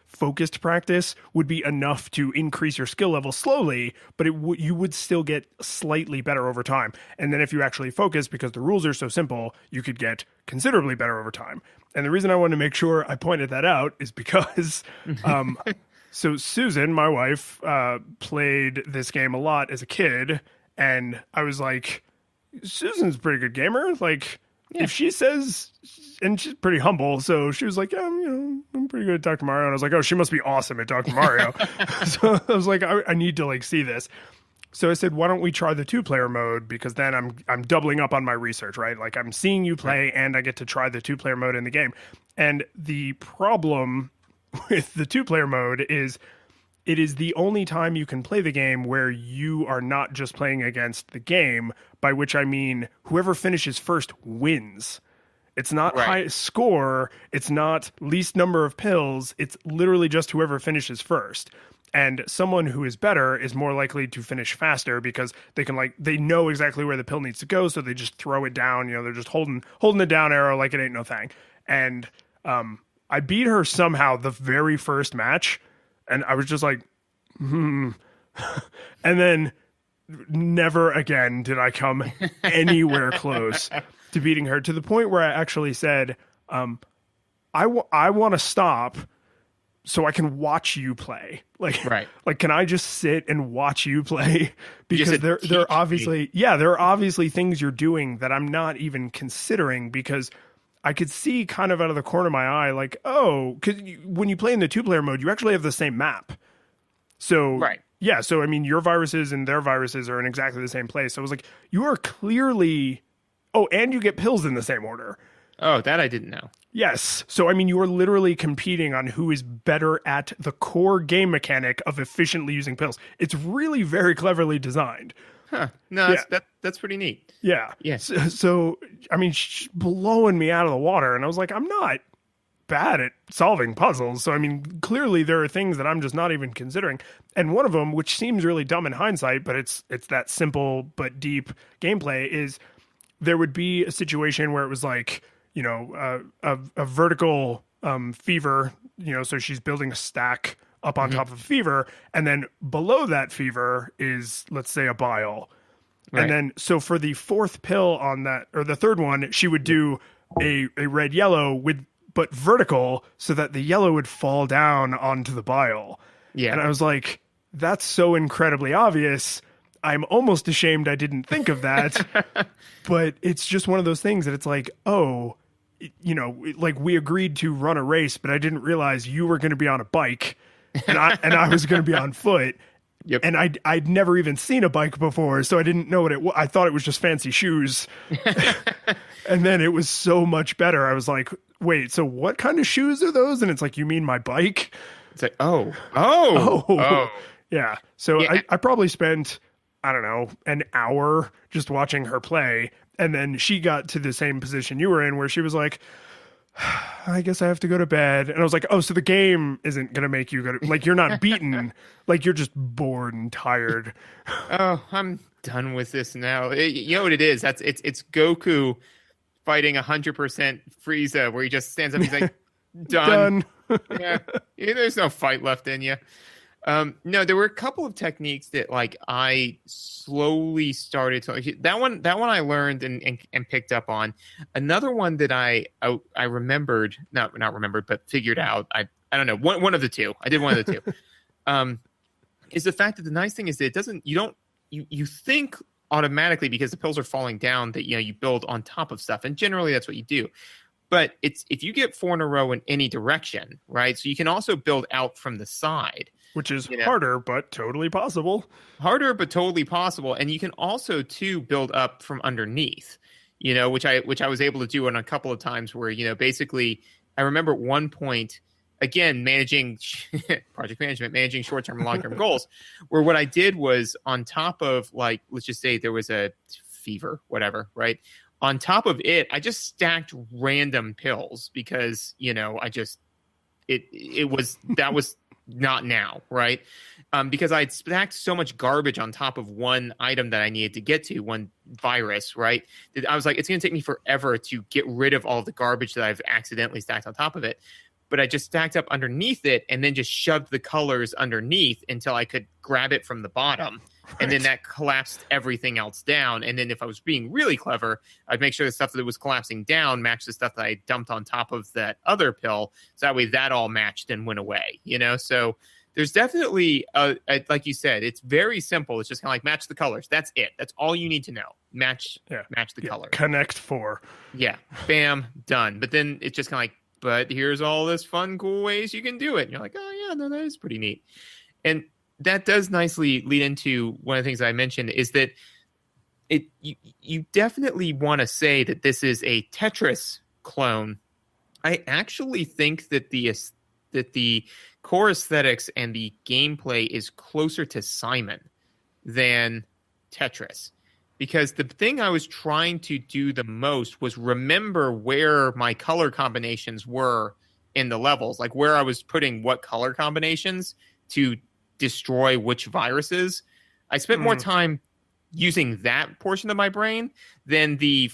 focused practice would be enough to increase your skill level slowly, but you would still get slightly better over time. And then if you actually focus, because the rules are so simple, you could get considerably better over time. And the reason I wanted to make sure I pointed that out is because so Susan, my wife, played this game a lot as a kid, and I was like, Susan's a pretty good gamer. Like, if she says, and she's pretty humble, so she was like, yeah, I'm pretty good at Dr. Mario. And I was like, oh, she must be awesome at Dr. Mario. So I was like, I need to like see this. So I said, why don't we try the 2-player mode? Because then I'm doubling up on my research, right? Like I'm seeing you play and I get to try the 2-player mode in the game. And the problem with the 2-player mode is it is the only time you can play the game where you are not just playing against the game, by which I mean whoever finishes first wins. It's not highest score. It's not least number of pills. It's literally just whoever finishes first. And someone who is better is more likely to finish faster because they know exactly where the pill needs to go, so they just throw it down. They're just holding the down arrow like it ain't no thing. And I beat her somehow the very first match, and I was just like, and then never again did I come anywhere close to beating her, to the point where I actually said, I want to stop so I can watch you play. Like, can I just sit and watch you play? Because there are obviously things you're doing that I'm not even considering, because I could see kind of out of the corner of my eye, like, oh, because when you play in the 2-player mode, you actually have the same map. So, yeah, so I mean, your viruses and their viruses are in exactly the same place. So I was like, you are clearly, and you get pills in the same order. Oh, that I didn't know. Yes. So, I mean, you are literally competing on who is better at the core game mechanic of efficiently using pills. It's really very cleverly designed. Huh. No, that's pretty neat. Yeah. Yes. So, I mean, she's blowing me out of the water. And I was like, I'm not bad at solving puzzles. So, I mean, clearly there are things that I'm just not even considering. And one of them, which seems really dumb in hindsight, but it's that simple but deep gameplay, is there would be a situation where it was like, a vertical fever, so she's building a stack up on top of a fever, and then below that fever is, let's say, a bile. Right. And then, so for the 4th pill on that, or the 3rd one, she would do a red yellow but vertical, so that the yellow would fall down onto the bile. Yeah. And I was like, that's so incredibly obvious. I'm almost ashamed I didn't think of that. But it's just one of those things that it's like, like we agreed to run a race, but I didn't realize you were going to be on a bike and I was going to be on foot. Yep. And I'd never even seen a bike before, so I didn't know what it was. I thought it was just fancy shoes. And then it was so much better. I was like, wait, so what kind of shoes are those? And it's like, you mean my bike? It's like, oh. Yeah. So yeah. I probably spent, I don't know, an hour just watching her play. And then she got to the same position you were in, where she was like, I guess I have to go to bed. And I was like, oh, so the game isn't going to make you go to, like, you're not beaten. Like, you're just bored and tired. Oh, I'm done with this now. You know what it is? It's Goku fighting 100% Frieza, where he just stands up and he's like, done. Yeah. There's no fight left in you. No, there were a couple of techniques that I slowly started to, that one I learned and picked up on. Another one that I remembered, not remembered, but figured out. I don't know, one of the two. I did one of the two. Is the fact that the nice thing is that it doesn't, you think automatically, because the pills are falling down, that you build on top of stuff, and generally that's what you do. But it's, if you get 4 in a row in any direction, right? So you can also build out from the side. Which is harder, but totally possible. Harder, but totally possible. And you can also, too, build up from underneath, which I was able to do on a couple of times where, basically, I remember at one point, again, managing project management, managing short-term and long-term goals, where what I did was, on top of, let's just say there was a fever, whatever, right? On top of it, I just stacked random pills because, that was not now, right? Because I'd stacked so much garbage on top of one item that I needed to get to, one virus, right? That I was like, it's going to take me forever to get rid of all the garbage that I've accidentally stacked on top of it. but I just stacked up underneath it and then just shoved the colors underneath until I could grab it from the bottom. And then that collapsed everything else down. And then if I was being really clever, I'd make sure the stuff that was collapsing down matched the stuff that I dumped on top of that other pill. So that way that all matched and went away, you know? So there's definitely, like you said, it's very simple. It's just kind of like match the colors. That's it. That's all you need to know. Match the color. Connect 4. Yeah. Bam. Done. But then it's just kind of like, but here's all this fun, cool ways you can do it. And you're like, oh, yeah, no, that is pretty neat. And that does nicely lead into one of the things I mentioned is that you definitely want to say that this is a Tetris clone. I actually think that the core aesthetics and the gameplay is closer to Simon than Tetris. Because the thing I was trying to do the most was remember where my color combinations were in the levels, like where I was putting what color combinations to destroy which viruses. I spent more time using that portion of my brain than the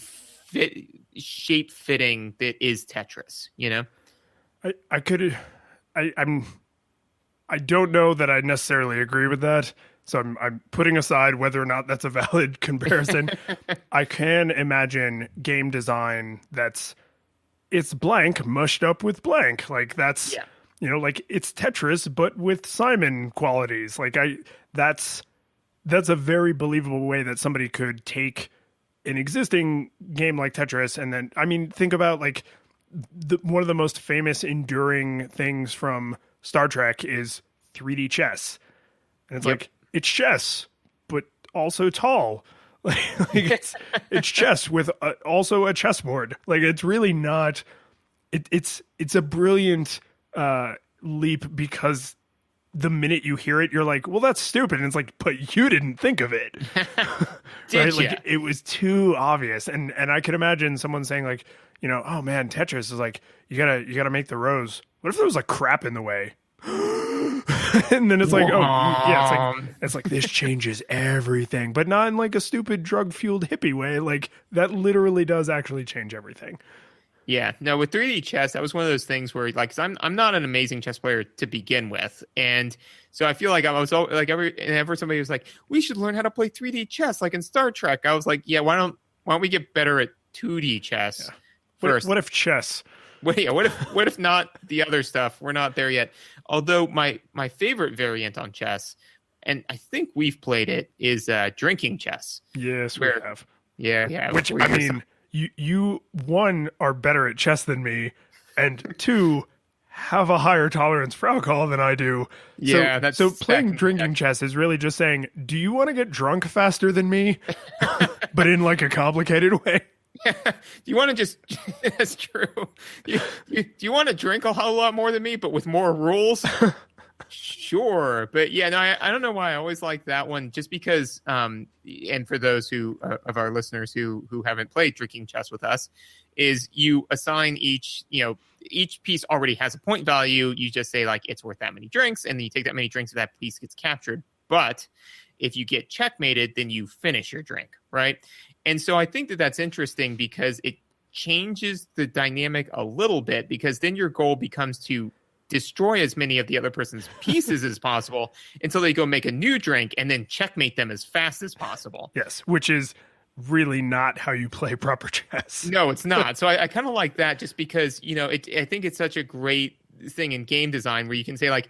shape fitting that is Tetris, you know? I don't know that I necessarily agree with that. So I'm putting aside whether or not that's a valid comparison. I can imagine game design it's blank mushed up with blank. Like that's, you know, like it's Tetris, but with Simon qualities. Like that's a very believable way that somebody could take an existing game like Tetris. And then, I mean, think about like one of the most famous enduring things from Star Trek is 3D chess. And it's like, it's chess, but also tall. Like it's chess with also a chessboard. Like it's really not. It's a brilliant leap because the minute you hear it, you're like, well, that's stupid. And it's like, but you didn't think of it, right? Like it was too obvious. And I can imagine someone saying like, you know, oh man, Tetris is like you gotta make the rows. What if there was like crap in the way? And then it's like, oh yeah, it's like this changes everything, but not in like a stupid drug-fueled hippie way. Like that literally does actually change everything. Yeah, no, with 3D chess, that was one of those things where, like, 'cause I'm not an amazing chess player to begin with, and so I feel like I was like whenever somebody was like, we should learn how to play 3D chess like in Star Trek, I was like, yeah, why don't we get better at 2D chess first? What if chess? What if not the other stuff? We're not there yet. Although my favorite variant on chess, and I think we've played it, is drinking chess. Yes, we have. Yeah. Which I mean, you one are better at chess than me, and two have a higher tolerance for alcohol than I do. Yeah, so playing drinking chess is really just saying, do you want to get drunk faster than me, but in like a complicated way? Yeah. Do you want to just that's true. Do you want to drink a whole lot more than me, but with more rules? Sure. But yeah, no, I don't know why I always like that one, just because and for those who of our listeners who haven't played drinking chess with us, is you assign each piece already has a point value. You just say like it's worth that many drinks, and then you take that many drinks and that piece gets captured. But if you get checkmated, then you finish your drink, right? And so I think that that's interesting because it changes the dynamic a little bit, because then your goal becomes to destroy as many of the other person's pieces as possible until they go make a new drink and then checkmate them as fast as possible. Yes, which is really not how you play proper chess. No, it's not. So I kind of like that, just because, you know, I think it's such a great thing in game design where you can say like,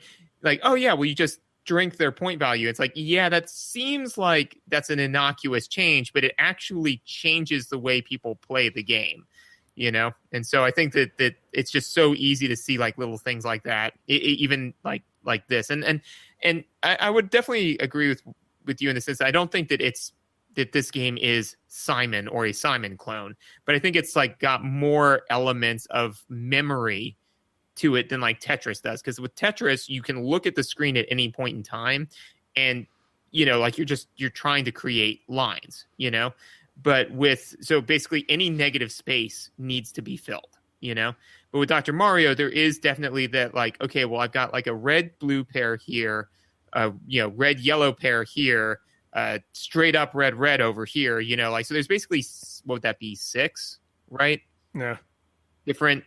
oh yeah, well, you just drink their point value. It's like, yeah, that seems like that's an innocuous change, but it actually changes the way people play the game, you know? And so I think that it's just so easy to see like little things like that, even like this. And I would definitely agree with you in the sense that I don't think that this game is Simon or a Simon clone, but I think it's like got more elements of memory to it than like Tetris does. Because with Tetris, you can look at the screen at any point in time and, you know, like you're trying to create lines, you know, but so basically any negative space needs to be filled, you know, but with Dr. Mario, there is definitely that like, okay, well, I've got like a red, blue pair here, red, yellow pair here, straight up red over here, you know, like, so there's basically, what would that be? 6, right? Yeah. different,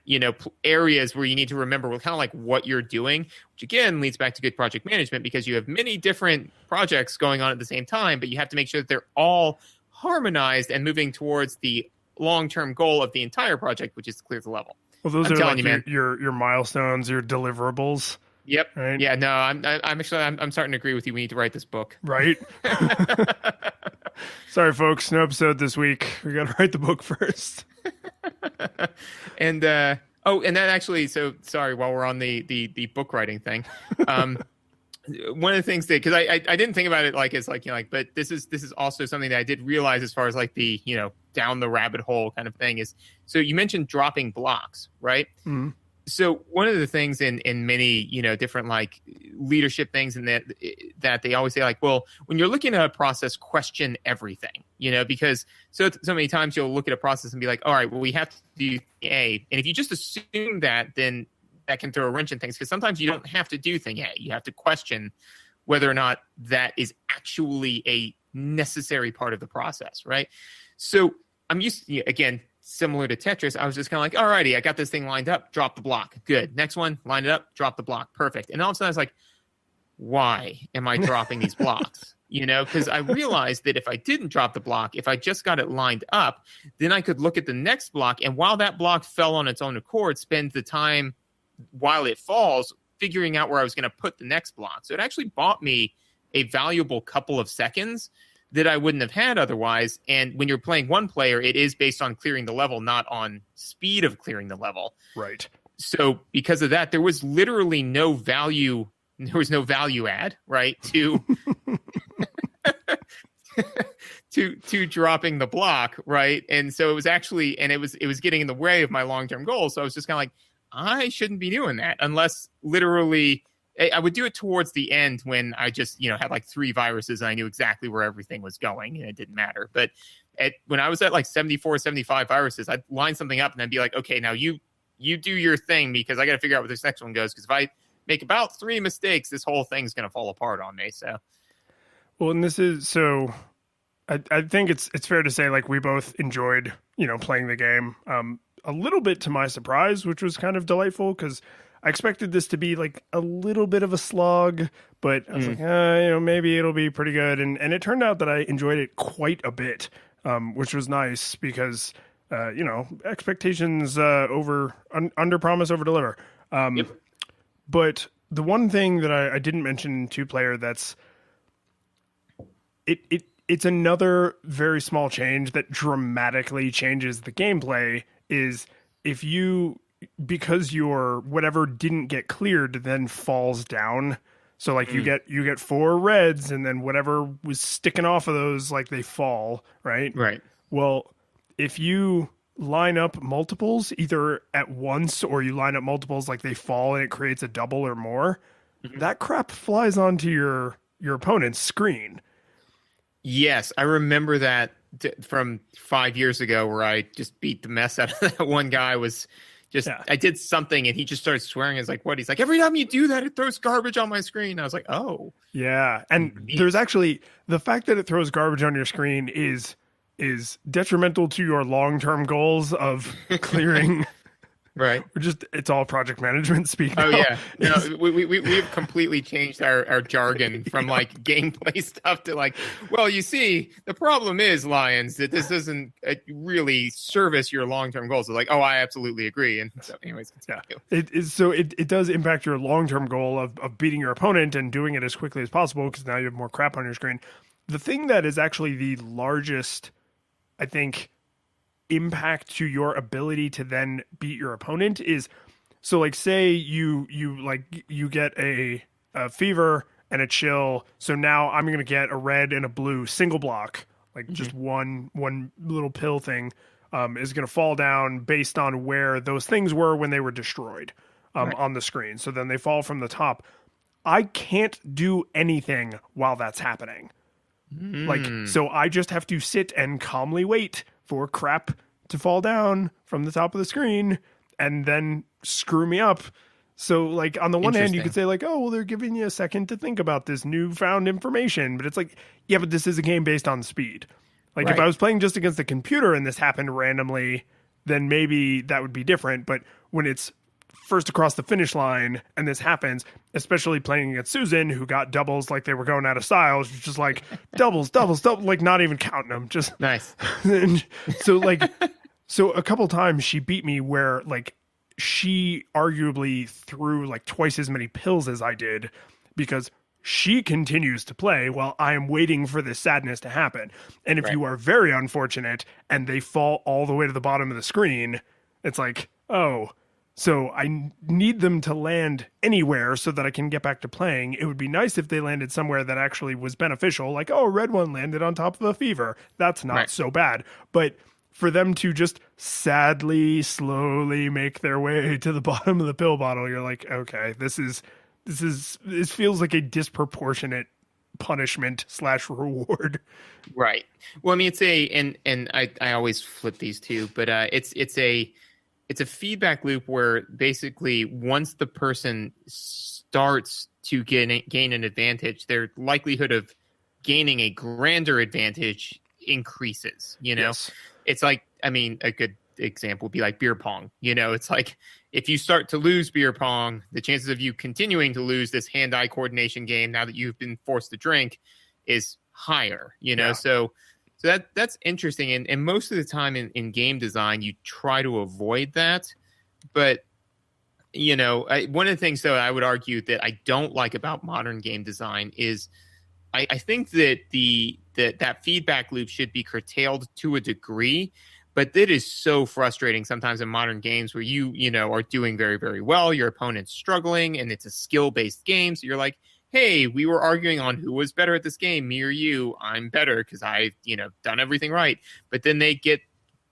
areas where you need to remember kind of like what you're doing, which again leads back to good project management, because you have many different projects going on at the same time, but you have to make sure that they're all harmonized and moving towards the long-term goal of the entire project, which is to clear the level. Well, those are like your milestones, your deliverables. Yep. Right? Yeah. No, I'm starting to agree with you. We need to write this book. Right. Sorry, folks. No episode this week. We got to write the book first. And then actually, so sorry. While we're on the book writing thing, one of the things that, because I didn't think about it but this is also something that I did realize as far as like the down the rabbit hole kind of thing is. So you mentioned dropping blocks, right? Mm-hmm. So one of the things in many, different like leadership things and that they always say like, well, when you're looking at a process, question everything, because so many times you'll look at a process and be like, all right, well, we have to do A. And if you just assume that, then that can throw a wrench in things, because sometimes you don't have to do thing A. You have to question whether or not that is actually a necessary part of the process, right? So I'm used to, again, similar to Tetris, I was just kind of like, alrighty, I got this thing lined up, drop the block. Good. Next one, line it up, drop the block. Perfect. And all of a sudden I was like, why am I dropping these blocks? Because I realized that if I didn't drop the block, if I just got it lined up, then I could look at the next block. And while that block fell on its own accord, spend the time while it falls figuring out where I was going to put the next block. So it actually bought me a valuable couple of seconds that I wouldn't have had otherwise. And when you're playing one player, it is based on clearing the level, not on speed of clearing the level. Right. So because of that, there was literally no value. There was no value add, right, to to dropping the block, right? And so it was actually, and it was getting in the way of my long-term goals. So I was just kind of like, I shouldn't be doing that unless literally I would do it towards the end when I just, had like 3 viruses and I knew exactly where everything was going and it didn't matter. But when I was at like 74, 75 viruses, I'd line something up and I'd be like, okay, now you do your thing, because I got to figure out where this next one goes. Because if I make about 3 mistakes, this whole thing's going to fall apart on me. So, well, and this is so. I think it's fair to say like we both enjoyed playing the game a little bit to my surprise, which was kind of delightful because I expected this to be like a little bit of a slog, but I was like, maybe it'll be pretty good. And it turned out that I enjoyed it quite a bit, which was nice because, expectations under promise, over deliver. Yep. But the one thing that I didn't mention in 2-player that's it's another very small change that dramatically changes the gameplay is if because your whatever didn't get cleared then falls down. So like you get 4 reds and then whatever was sticking off of those, like they fall, right? Right. Well, if you line up multiples either at once or you line up multiples like they fall and it creates a double or more, that crap flies onto your opponent's screen. Yes, I remember that from 5 years ago where I just beat the mess out of that one guy. I did something and he just started swearing. It's like, what? He's like, every time you do that, it throws garbage on my screen. I was like, oh. Yeah. And there's actually the fact that it throws garbage on your screen is detrimental to your long-term goals of clearing. Right. It's all project management speak. Oh yeah. No, we've completely changed our jargon from like gameplay stuff to like, well, you see, the problem is, Lions, that this doesn't really service your long-term goals. It's like, oh, I absolutely agree. And so anyways, continue. It does impact your long-term goal of beating your opponent and doing it as quickly as possible because now you have more crap on your screen. The thing that is actually the largest, I think, impact to your ability to then beat your opponent is, so like say you get a fever and a chill, so now I'm going to get a red and a blue single block, like just one little pill thing is going to fall down based on where those things were when they were destroyed on the screen. So then they fall from the top. I can't do anything while that's happening. Like, so I just have to sit and calmly wait for crap to fall down from the top of the screen and then screw me up. So like on the one hand, you could say like, oh, well, they're giving you a second to think about this newfound information, but it's like, yeah, but this is a game based on speed. Like if I was playing just against the computer and this happened randomly, then maybe that would be different. But when it's first across the finish line and this happens, especially playing against Susan, who got doubles like they were going out of style, she's just like doubles, like not even counting them. Just nice. So a couple times she beat me where like she arguably threw like twice as many pills as I did because she continues to play while I am waiting for this sadness to happen. And if you are very unfortunate and they fall all the way to the bottom of the screen, it's like, oh, so I need them to land anywhere so that I can get back to playing. It would be nice if they landed somewhere that actually was beneficial. Like, oh, red one landed on top of a fever. That's not so bad. But for them to just sadly, slowly make their way to the bottom of the pill bottle, you're like, okay, this feels like a disproportionate punishment / reward. Right. Well, I mean, it's and I always flip these two, but it's a feedback loop where basically once the person starts to gain an advantage, their likelihood of gaining a grander advantage increases, Yes. It's like, I mean, a good example would be like beer pong. It's like if you start to lose beer pong, the chances of you continuing to lose this hand-eye coordination game now that you've been forced to drink is higher, So that's interesting. And most of the time in game design, you try to avoid that. But, one of the things, though, I would argue that I don't like about modern game design is I think that that feedback loop should be curtailed to a degree. But that is so frustrating sometimes in modern games where you are doing very, very well. Your opponent's struggling and it's a skill-based game. So you're like, hey, we were arguing on who was better at this game, me or you. I'm better because I've, done everything right. But then they get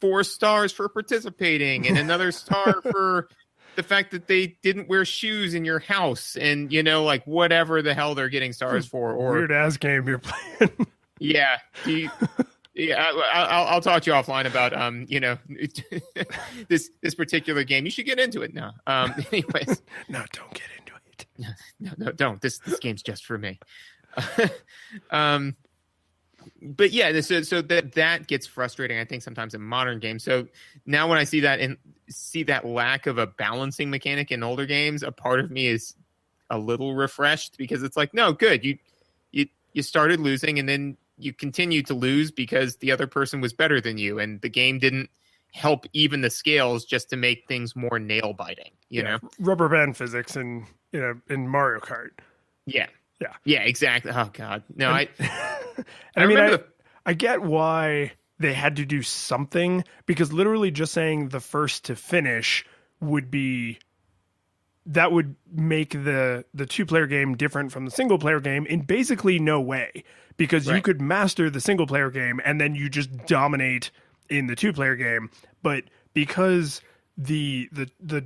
4 stars for participating and another star for the fact that they didn't wear shoes in your house and, like whatever the hell they're getting stars for. Or weird ass game you're playing. Yeah. Yeah, I'll talk to you offline about this particular game. You should get into it now. Anyways, no, don't get into it. No, don't. This game's just for me. But yeah, so that gets frustrating, I think, sometimes in modern games. So now when I see that lack of a balancing mechanic in older games, a part of me is a little refreshed because it's like, no, good. You started losing and then you continue to lose because the other person was better than you, and the game didn't help even the scales just to make things more nail biting. You know, rubber band physics in Mario Kart. Yeah, exactly. Oh God, no, I get why they had to do something, because literally just saying the first to finish would make the 2-player game different from the single player game in basically no way, because you could master the single player game and then you just dominate in the 2-player game. But because the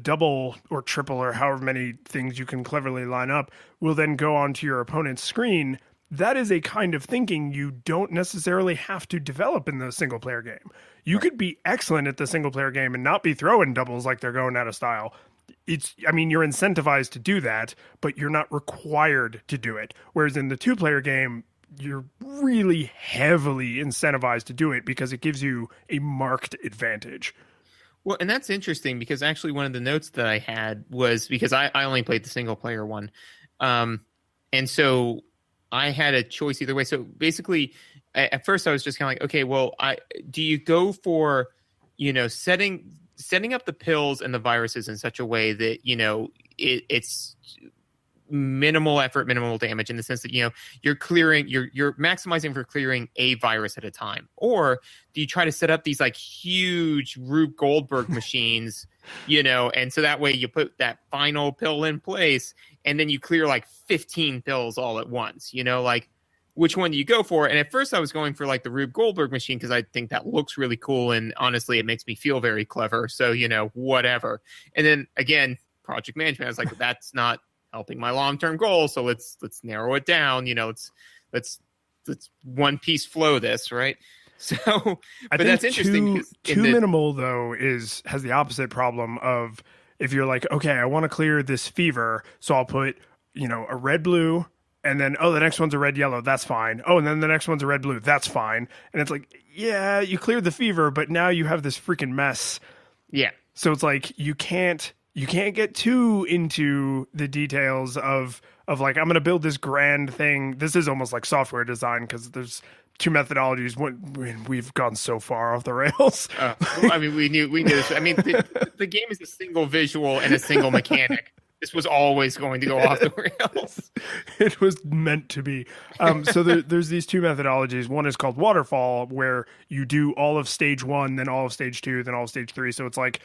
double or triple or however many things you can cleverly line up will then go onto your opponent's screen, that is a kind of thinking you don't necessarily have to develop in the single player game. You could be excellent at the single player game and not be throwing doubles like they're going out of style. You're incentivized to do that, but you're not required to do it. Whereas in the 2-player game, you're really heavily incentivized to do it because it gives you a marked advantage. Well, and that's interesting because actually one of the notes that I had was because I only played the single player one. And so I had a choice either way. So basically, at first I was just kind of like, okay, well, do you go for, setting up the pills and the viruses in such a way that, it's minimal effort, minimal damage, in the sense that, you're maximizing for clearing a virus at a time? Or do you try to set up these like huge Rube Goldberg machines, and so that way you put that final pill in place and then you clear like 15 pills all at once, like which one do you go for? And at first I was going for like the Rube Goldberg machine because I think that looks really cool. And honestly, it makes me feel very clever. So, whatever. And then again, project management, I was like, that's not helping my long-term goal. So let's narrow it down. Let's one piece flow this, right? So, but that's interesting. Too minimal though has the opposite problem of, if you're like, okay, I want to clear this fever. So I'll put, a red, blue, and then, the next one's a red, yellow. That's fine. Oh, and then the next one's a red, blue. That's fine. And it's like, yeah, you cleared the fever, but now you have this freaking mess Yeah. So it's like you can't get too into the details of like, I'm going to build this grand thing. This is almost like software design because there's two methodologies. We've gone so far off the rails. Well, I mean, we knew this. I mean, the game is a single visual and a single mechanic. This was always going to go off the rails. It was meant to be. So there's these two methodologies. One is called waterfall, where you do all of stage 1, then all of stage 2, then all of stage 3. So it's like,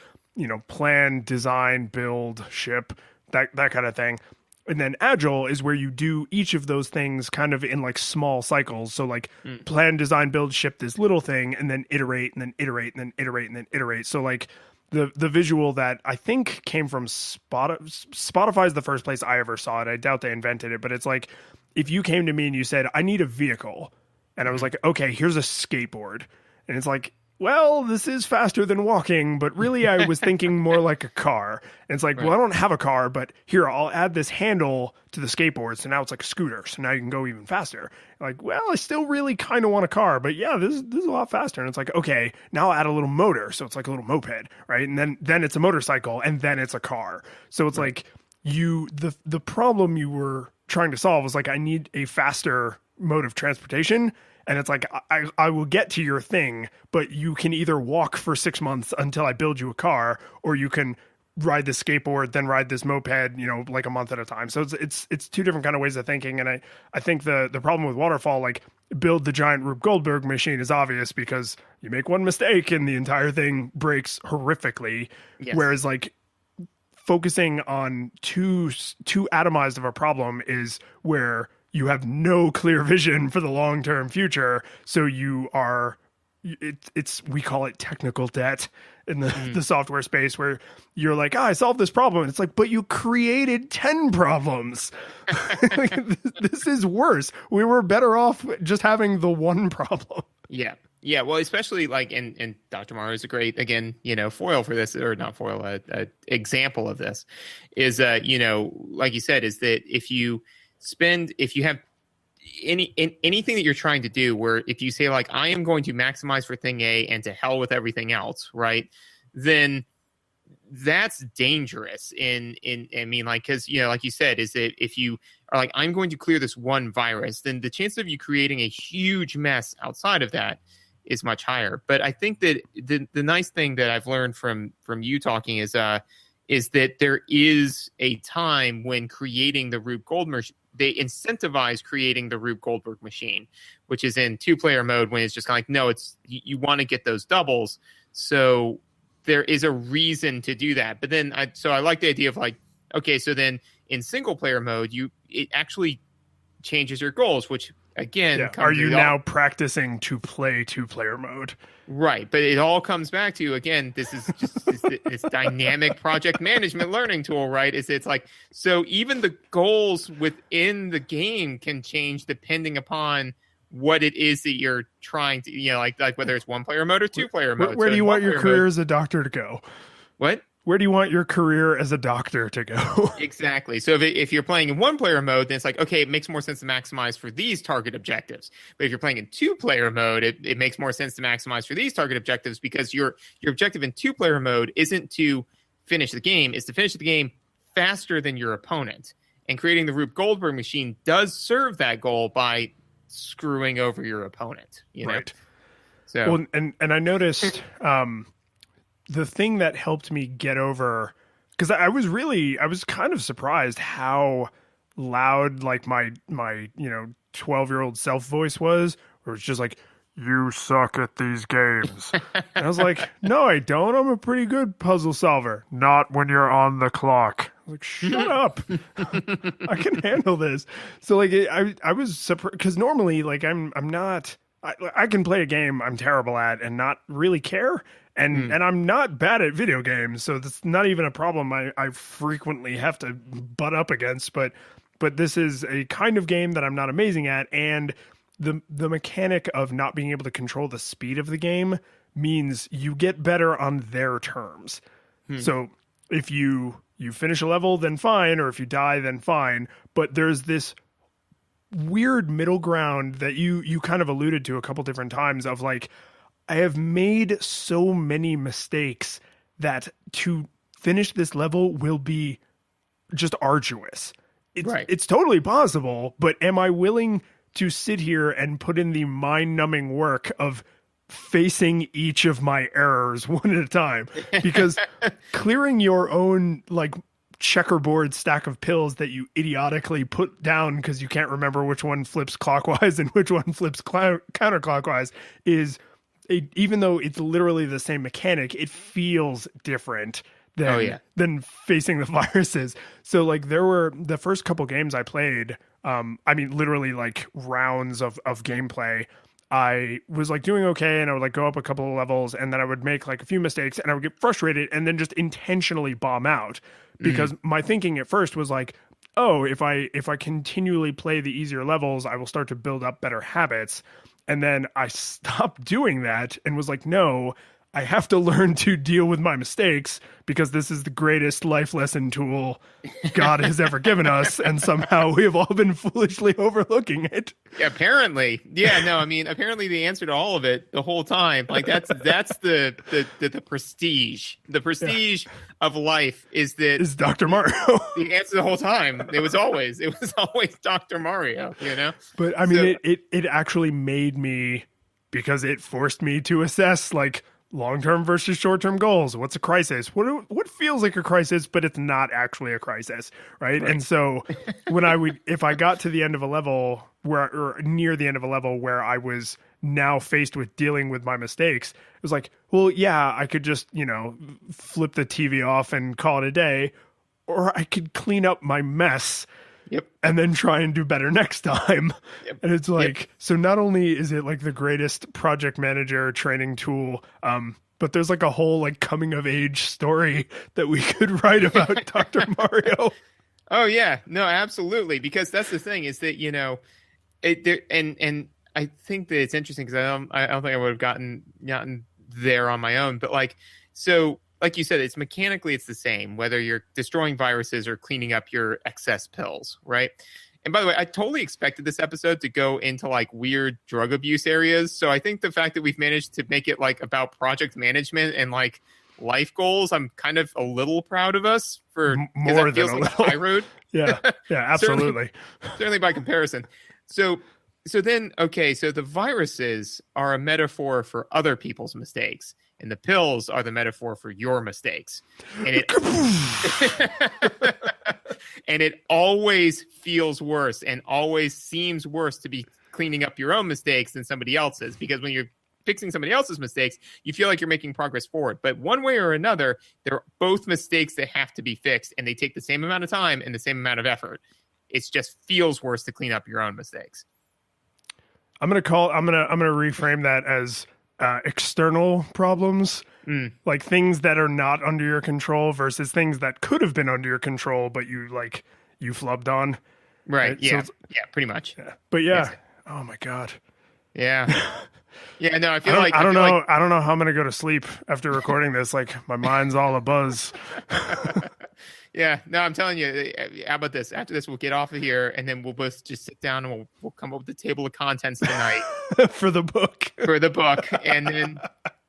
plan, design, build, ship, that kind of thing. And then agile is where you do each of those things kind of in like small cycles. So like plan, design, build, ship this little thing, and then iterate, and then iterate, and then iterate, and then iterate. So like the visual that I think came from Spotify is the first place I ever saw it. I doubt they invented it, but it's like if you came to me and you said, I need a vehicle, and I was like, okay, here's a skateboard. And it's like, well, this is faster than walking, but really I was thinking more like a car. And it's like, well, I don't have a car, but here, I'll add this handle to the skateboard. So now it's like a scooter. So now you can go even faster. Like, well, I still really kind of want a car, but yeah, this is a lot faster. And it's like, okay, now I'll add a little motor. So it's like a little moped, right? And then it's a motorcycle, and then it's a car. So it's like the problem you were trying to solve was like, I need a faster mode of transportation. And it's like, I will get to your thing, but you can either walk for 6 months until I build you a car, or you can ride this skateboard, then ride this moped, like a month at a time. So it's two different kind of ways of thinking. And I think the problem with waterfall, like build the giant Rube Goldberg machine, is obvious because you make one mistake and the entire thing breaks horrifically. Yes. Whereas like focusing on too atomized of a problem is where you have no clear vision for the long-term future. So you are, we call it technical debt in the software space, where you're like, I solved this problem. And it's like, but you created 10 problems. Like, this is worse. We were better off just having the one problem. Yeah. Yeah. Well, especially like, and Dr. Morrow is a great, again, foil for this, or not foil, a example of this is, like you said, is that if you have anything that you're trying to do, where if you say like, I am going to maximize for thing A and to hell with everything else, right, then that's dangerous because like you said, is that if you are like, I'm going to clear this one virus, then the chance of you creating a huge mess outside of that is much higher. But I think that the nice thing that I've learned from you talking is that there is a time when creating the Rube Goldberg, they incentivize creating the Rube Goldberg machine, which is in 2-player mode, when it's just kind of like, no, it's you want to get those doubles. So there is a reason to do that. But then I like the idea of like, okay, so then in single-player mode, it actually changes your goals, which again, are you now practicing to play 2-player mode? Right, but it all comes back to, again, this is just this dynamic project management learning tool, right? It's like, so even the goals within the game can change depending upon what it is that you're trying to, like whether it's 1-player mode or 2-player mode. Where do you want your career as a doctor to go? What? Where do you want your career as a doctor to go? Exactly. So if you're playing in 1-player mode, then it's like, okay, it makes more sense to maximize for these target objectives. But if you're playing in 2-player mode, it makes more sense to maximize for these target objectives, because your objective in 2-player mode isn't to finish the game, it's to finish the game faster than your opponent. And creating the Rube Goldberg machine does serve that goal by screwing over your opponent. Right. So, well, and I noticed the thing that helped me get over, because I was kind of surprised how loud like my 12-year-old self voice was, where it's just like, you suck at these games. And I was like, no, I don't. I'm a pretty good puzzle solver. Not when you're on the clock. I was like, shut up. I can handle this. So like, I was surprised, because normally like I'm not, I can play a game I'm terrible at and not really care. And I'm not bad at video games, so that's not even a problem I frequently have to butt up against. But this is a kind of game that I'm not amazing at, and the mechanic of not being able to control the speed of the game means you get better on their terms. So if you finish a level, then fine, or if you die, then fine. But there's this weird middle ground that you kind of alluded to a couple different times of like, I have made so many mistakes that to finish this level will be just arduous. It's totally possible, but am I willing to sit here and put in the mind-numbing work of facing each of my errors one at a time? Because clearing your own like checkerboard stack of pills that you idiotically put down because you can't remember which one flips clockwise and which one flips counterclockwise is even though it's literally the same mechanic, it feels different than facing the viruses. So like there were the first couple games I played, I mean, literally like rounds of gameplay. I was like doing okay and I would like go up a couple of levels and then I would make like a few mistakes and I would get frustrated and then just intentionally bomb out because my thinking at first was like, oh, if I continually play the easier levels, I will start to build up better habits. And then I stopped doing that and was like, no, I have to learn to deal with my mistakes because this is the greatest life lesson tool God has ever given us. And somehow we have all been foolishly overlooking it. Yeah, apparently. Yeah, no, I mean, apparently the answer to all of it the whole time, like that's the prestige. The prestige of life is Dr. Mario. The answer the whole time. It was always Dr. Mario, you know? But I mean, it actually made me, because it forced me to assess like, long-term versus short-term goals. What's a crisis? What feels like a crisis, but it's not actually a crisis, right? And so when if I got to the end of a level or near the end of a level where I was now faced with dealing with my mistakes, it was like, well, yeah, I could just, flip the TV off and call it a day, or I could clean up my mess. Yep. And then try and do better next time. Yep. And it's like, so not only is it like the greatest project manager training tool, but there's like a whole like coming of age story that we could write about Dr. Mario. Oh yeah, no, absolutely. Because that's the thing is that, and I think that it's interesting because I don't think I would have gotten there on my own, but like you said, it's mechanically it's the same, whether you're destroying viruses or cleaning up your excess pills, right? And by the way, I totally expected this episode to go into like weird drug abuse areas. So I think the fact that we've managed to make it like about project management and like life goals, I'm kind of a little proud of us for more than feels a like little. a high road. Yeah, absolutely. certainly by comparison. So then, okay, so the viruses are a metaphor for other people's mistakes, and the pills are the metaphor for your mistakes. And it always feels worse and always seems worse to be cleaning up your own mistakes than somebody else's, because when you're fixing somebody else's mistakes, you feel like you're making progress forward. But one way or another, they're both mistakes that have to be fixed, and they take the same amount of time and the same amount of effort. It just feels worse to clean up your own mistakes. I'm gonna reframe that as external problems, like things that are not under your control versus things that could have been under your control, but you flubbed on. Right. Yeah. So pretty much. Yeah. But yeah. Yes. Oh my God. Yeah. Yeah. No, I don't know how I'm gonna go to sleep after recording this. Like my mind's all abuzz. Yeah, no, I'm telling you. How about this? After this, we'll get off of here, and then we'll both just sit down and we'll come up with the table of contents tonight for the book. And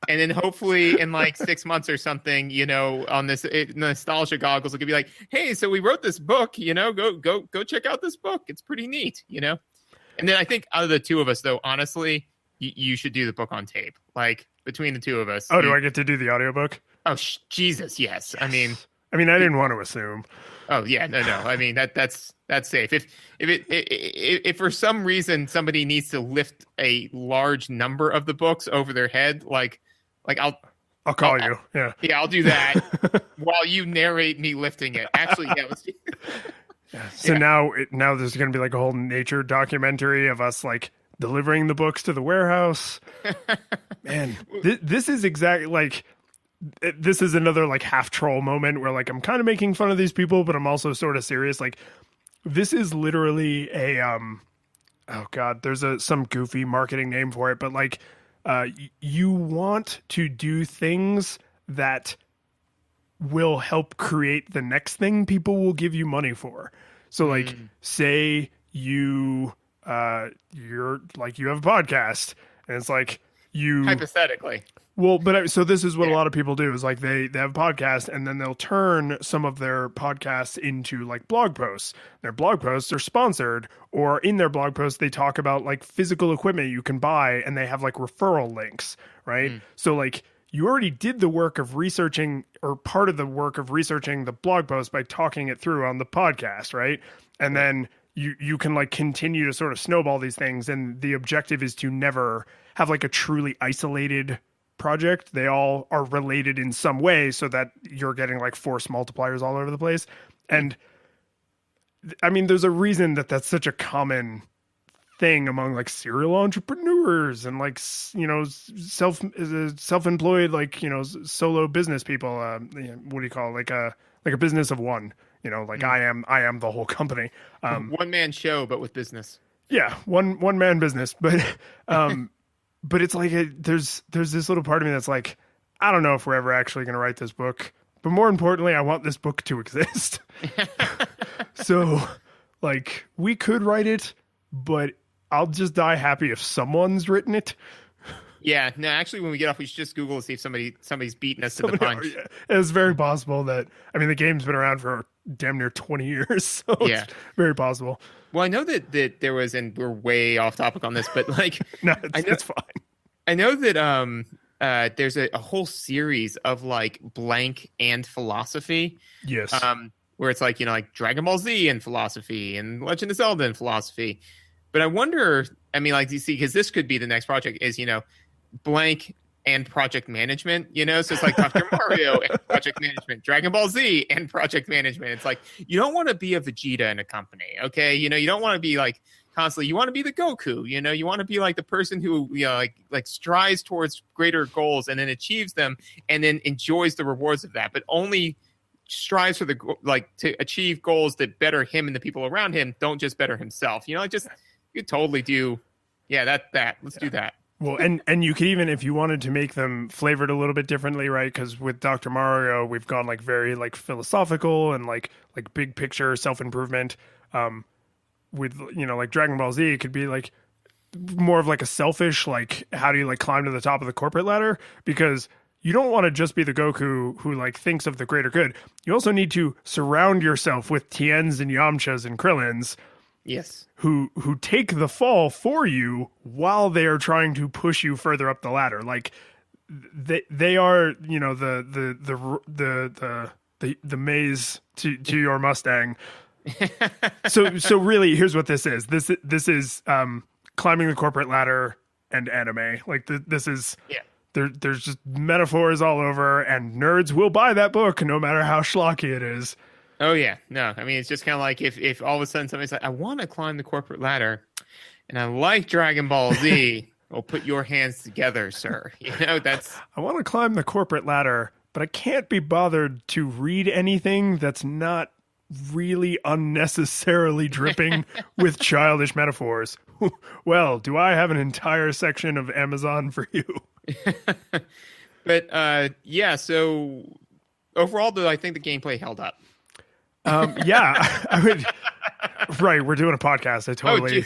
then hopefully in like 6 months or something, on this nostalgia goggles, it could be like, hey, so we wrote this book. Go check out this book. It's pretty neat. And then I think out of the two of us, though, honestly, you should do the book on tape. Like between the two of us. Oh, do I get to do the audiobook? Oh, Jesus, yes. I mean, I didn't want to assume. Oh yeah, no. I mean that's safe. If for some reason somebody needs to lift a large number of the books over their head, like I'll call you. Yeah. Yeah, I'll do that while you narrate me lifting it. Actually, yeah. So now there's going to be like a whole nature documentary of us like delivering the books to the warehouse. Man, this is exactly like. This is another like half troll moment where like I'm kind of making fun of these people, but I'm also sort of serious. Like this is literally a oh God, there's some goofy marketing name for it, but like you want to do things that will help create the next thing people will give you money for. So like say you're like you have a podcast and it's like you hypothetically. Well, so this is what a lot of people do is like they have podcasts and then they'll turn some of their podcasts into like blog posts. Their blog posts are sponsored, or in their blog posts they talk about like physical equipment you can buy and they have like referral links, right? So like you already did the work of researching, or part of the work of researching the blog post by talking it through on the podcast, right? And then you can like continue to sort of snowball these things, and the objective is to never have like a truly isolated project. They all are related in some way so that you're getting like force multipliers all over the place. And I mean, there's a reason that that's such a common thing among like serial entrepreneurs and like, you know, self-employed, like, you know, solo business people. What do you call it? Like a business of one, you know, like I am the whole company. One man show, but with business. Yeah. One man business, but, but it's like there's this little part of me that's like, I don't know if we're ever actually going to write this book, but more importantly, I want this book to exist. So, like, we could write it, but I'll just die happy if someone's written it. Yeah, no, actually, when we get off, we should just Google to see if somebody's beaten us to the punch. Yeah, it's very possible that, I mean, the game's been around for damn near 20 years, so it's very possible. Well, I know that there was, and we're way off topic on this, but like, no, it's fine. I know that there's a whole series of like blank and philosophy. Yes. Where it's like, you know, like Dragon Ball Z and philosophy and Legend of Zelda and philosophy. But I wonder, I mean, like, you see, because this could be the next project is, you know, blank and project management, you know? So it's like Dr. Mario and project management, Dragon Ball Z and project management. It's like, you don't want to be a Vegeta in a company, okay? You know, you don't want to be like constantly, you want to be the Goku, you know? You want to be like the person who, you know, like strives towards greater goals and then achieves them and then enjoys the rewards of that, but only strives for to achieve goals that better him and the people around him, don't just better himself. You know, just you totally do. Yeah, let's do that. Well, and you could even, if you wanted to make them flavored a little bit differently, right? Because with Dr. Mario, we've gone like very like philosophical and like big picture self-improvement. With, you know, like Dragon Ball Z, it could be like more of like a selfish, like how do you like climb to the top of the corporate ladder? Because you don't want to just be the Goku who like thinks of the greater good. You also need to surround yourself with Tiens and Yamchas and Krillins. Yes. Who take the fall for you while they are trying to push you further up the ladder. Like they are, you know, the maze to your Mustang. So really, here's what this is. This is climbing the corporate ladder and anime. Like this is there's just metaphors all over, and nerds will buy that book no matter how schlocky it is. Oh yeah, no, I mean, it's just kind of like if all of a sudden somebody's like, I want to climb the corporate ladder, and I like Dragon Ball Z. Well, put your hands together, sir. You know, I want to climb the corporate ladder, but I can't be bothered to read anything that's not really unnecessarily dripping with childish metaphors. Well, do I have an entire section of Amazon for you? But yeah, so overall, though, I think the gameplay held up. Yeah, I would. Right, we're doing a podcast. I totally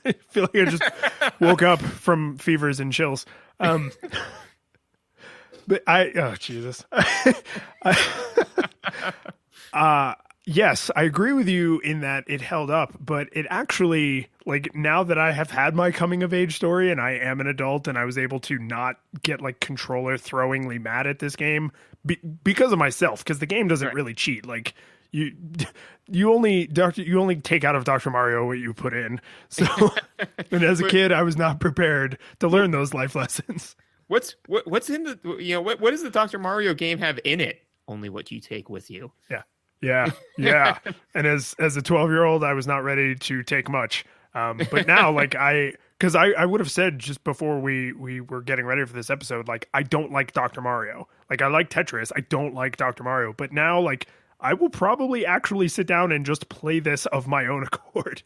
I feel like I just woke up from fevers and chills. But Jesus. Yes, I agree with you in that it held up, but it actually, like, now that I have had my coming of age story and I am an adult and I was able to not get like controller throwingly mad at this game because of myself, because the game doesn't really cheat. Like you only take out of Dr. Mario what you put in. So, and as a kid, I was not prepared to learn those life lessons. What's in the, you know, what does the Dr. Mario game have in it? Only what you take with you. Yeah. And as a 12-year-old, I was not ready to take much. But now, like, because I would have said just before we were getting ready for this episode, like, I don't like Dr. Mario. Like, I like Tetris. I don't like Dr. Mario. But now, like, I will probably actually sit down and just play this of my own accord.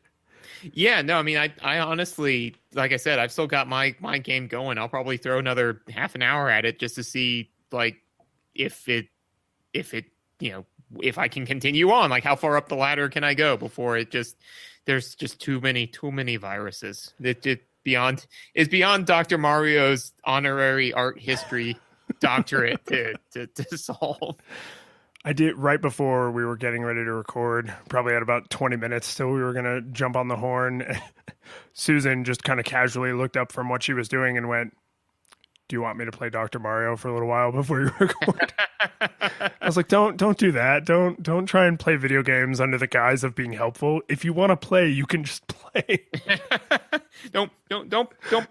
Yeah, no, I mean, I honestly, like I said, I've still got my game going. I'll probably throw another half an hour at it just to see, like, if it, you know, if I can continue on, like how far up the ladder can I go before there's just too many viruses. beyond Dr. Mario's honorary art history doctorate to solve. I did right before we were getting ready to record, probably had about 20 minutes till we were going to jump on the horn. Susan just kind of casually looked up from what she was doing and went, "Do you want me to play Dr. Mario for a little while before you record?" I was like, don't do that. Don't try and play video games under the guise of being helpful. If you want to play, you can just play. Don't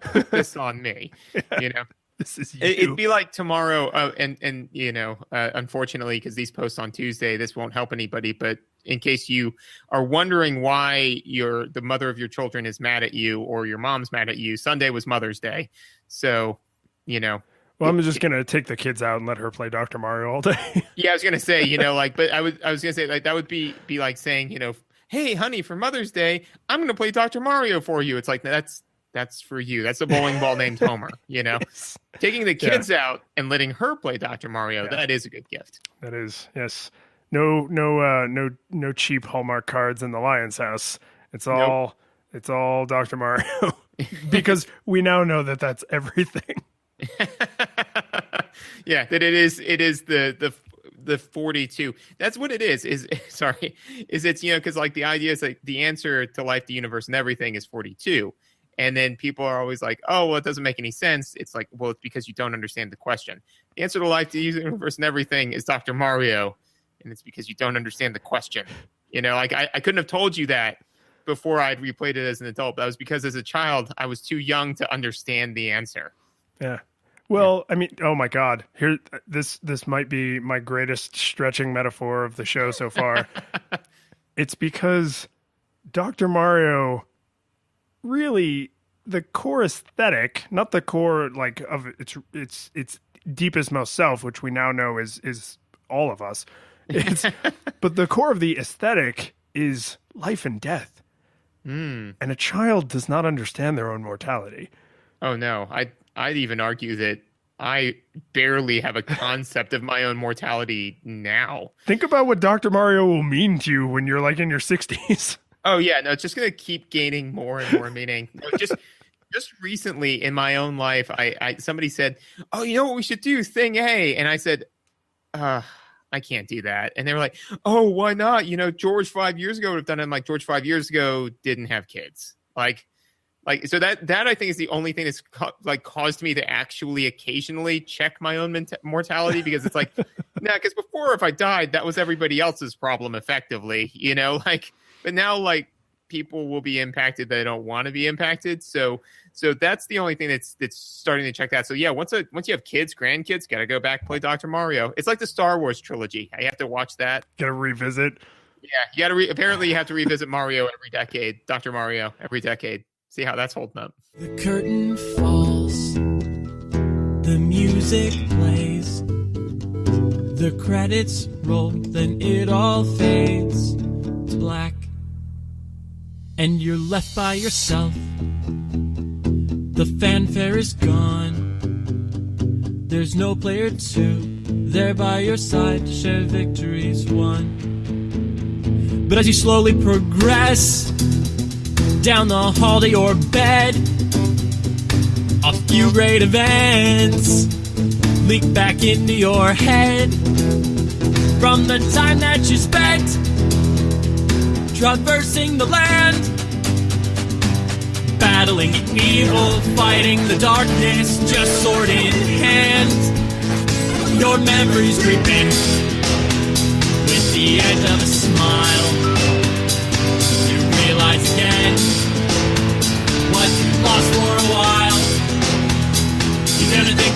put this on me. Yeah. You know. This is you. It'd be like tomorrow, and you know, unfortunately, because these posts on Tuesday, this won't help anybody. But in case you are wondering why the mother of your children is mad at you or your mom's mad at you, Sunday was Mother's Day, so you know. Well, I'm just gonna take the kids out and let her play Dr. Mario all day. Yeah, I was gonna say, you know, like, but I was gonna say, like, that would be like saying, you know, hey, honey, for Mother's Day, I'm gonna play Dr. Mario for you. It's like that's for you. That's a bowling ball named Homer, you know. Yes. Taking the kids out and letting her play Dr. Mario, that is a good gift. That is, yes. No cheap Hallmark cards in the Lion's house. It's all Dr. Mario. Because we now know that that's everything. Yeah, that it is the 42. That's what it is it's, you know, because like the idea is like the answer to life, the universe, and everything is 42. And then people are always like, oh, well, it doesn't make any sense. It's like, well, it's because you don't understand the question. The answer to life, the universe, and everything is Dr. Mario. And it's because you don't understand the question. You know, like I couldn't have told you that before I'd replayed it as an adult. That was because as a child, I was too young to understand the answer. Yeah. Well, I mean, oh my God, here, this might be my greatest stretching metaphor of the show so far. It's because Dr. Mario, really, the core aesthetic, not the core like of its deepest, most self, which we now know is all of us. But the core of the aesthetic is life and death. And a child does not understand their own mortality. Oh no, I'd even argue that I barely have a concept of my own mortality now. Think about what Dr. Mario will mean to you when you're like in your 60s. Oh yeah, no, it's just going to keep gaining more and more meaning. No, just recently in my own life, I somebody said, "Oh, you know what we should do? Thing A," and I said, "I can't do that." And they were like, "Oh, why not? You know, George 5 years ago would have done it." I'm like, George 5 years ago didn't have kids. Like so that I think is the only thing that's caused me to actually occasionally check my own mortality, because it's like, no, because before if I died, that was everybody else's problem effectively, you know, like, but now like people will be impacted that don't want to be impacted. So that's the only thing that's starting to check that. So yeah, once you have kids, grandkids, got to go back, play Dr. Mario. It's like the Star Wars trilogy. You have to watch that. Got to revisit. Yeah. You got to apparently you have to revisit Mario every decade, Dr. Mario every decade. See how that's holding up. The curtain falls, the music plays, the credits roll, then it all fades to black, and you're left by yourself. The fanfare is gone, there's no player two there by your side to share victories won. But as you slowly progress down the hall to your bed, a few great events leak back into your head from the time that you spent traversing the land, battling evil, fighting the darkness, just sword in hand. Your memories creep in with the edge of a smile. You realize again what you lost for a while. You never think